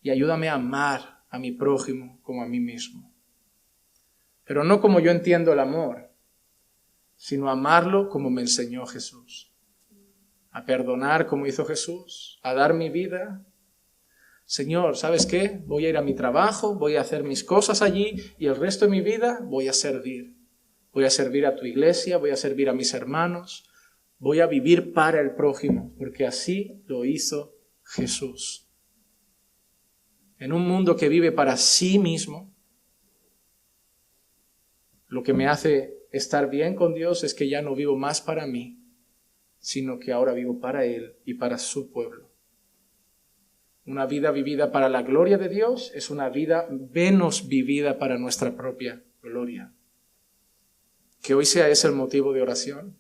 Y ayúdame a amar a mi prójimo como a mí mismo. Pero no como yo entiendo el amor, sino amarlo como me enseñó Jesús. A perdonar como hizo Jesús, a dar mi vida. Señor, ¿sabes qué? Voy a ir a mi trabajo, voy a hacer mis cosas allí y el resto de mi vida voy a servir. Voy a servir a tu iglesia, voy a servir a mis hermanos, voy a vivir para el prójimo, porque así lo hizo Jesús. En un mundo que vive para sí mismo, lo que me hace estar bien con Dios es que ya no vivo más para mí, sino que ahora vivo para Él y para su pueblo. Una vida vivida para la gloria de Dios es una vida menos vivida para nuestra propia gloria. Que hoy sea ese el motivo de oración.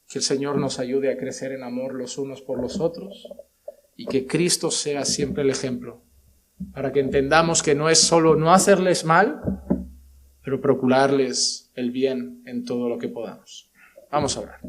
Que el Señor nos ayude a crecer en amor los unos por los otros y que Cristo sea siempre el ejemplo, para que entendamos que no es solo no hacerles mal, pero procurarles el bien en todo lo que podamos. Vamos a orar.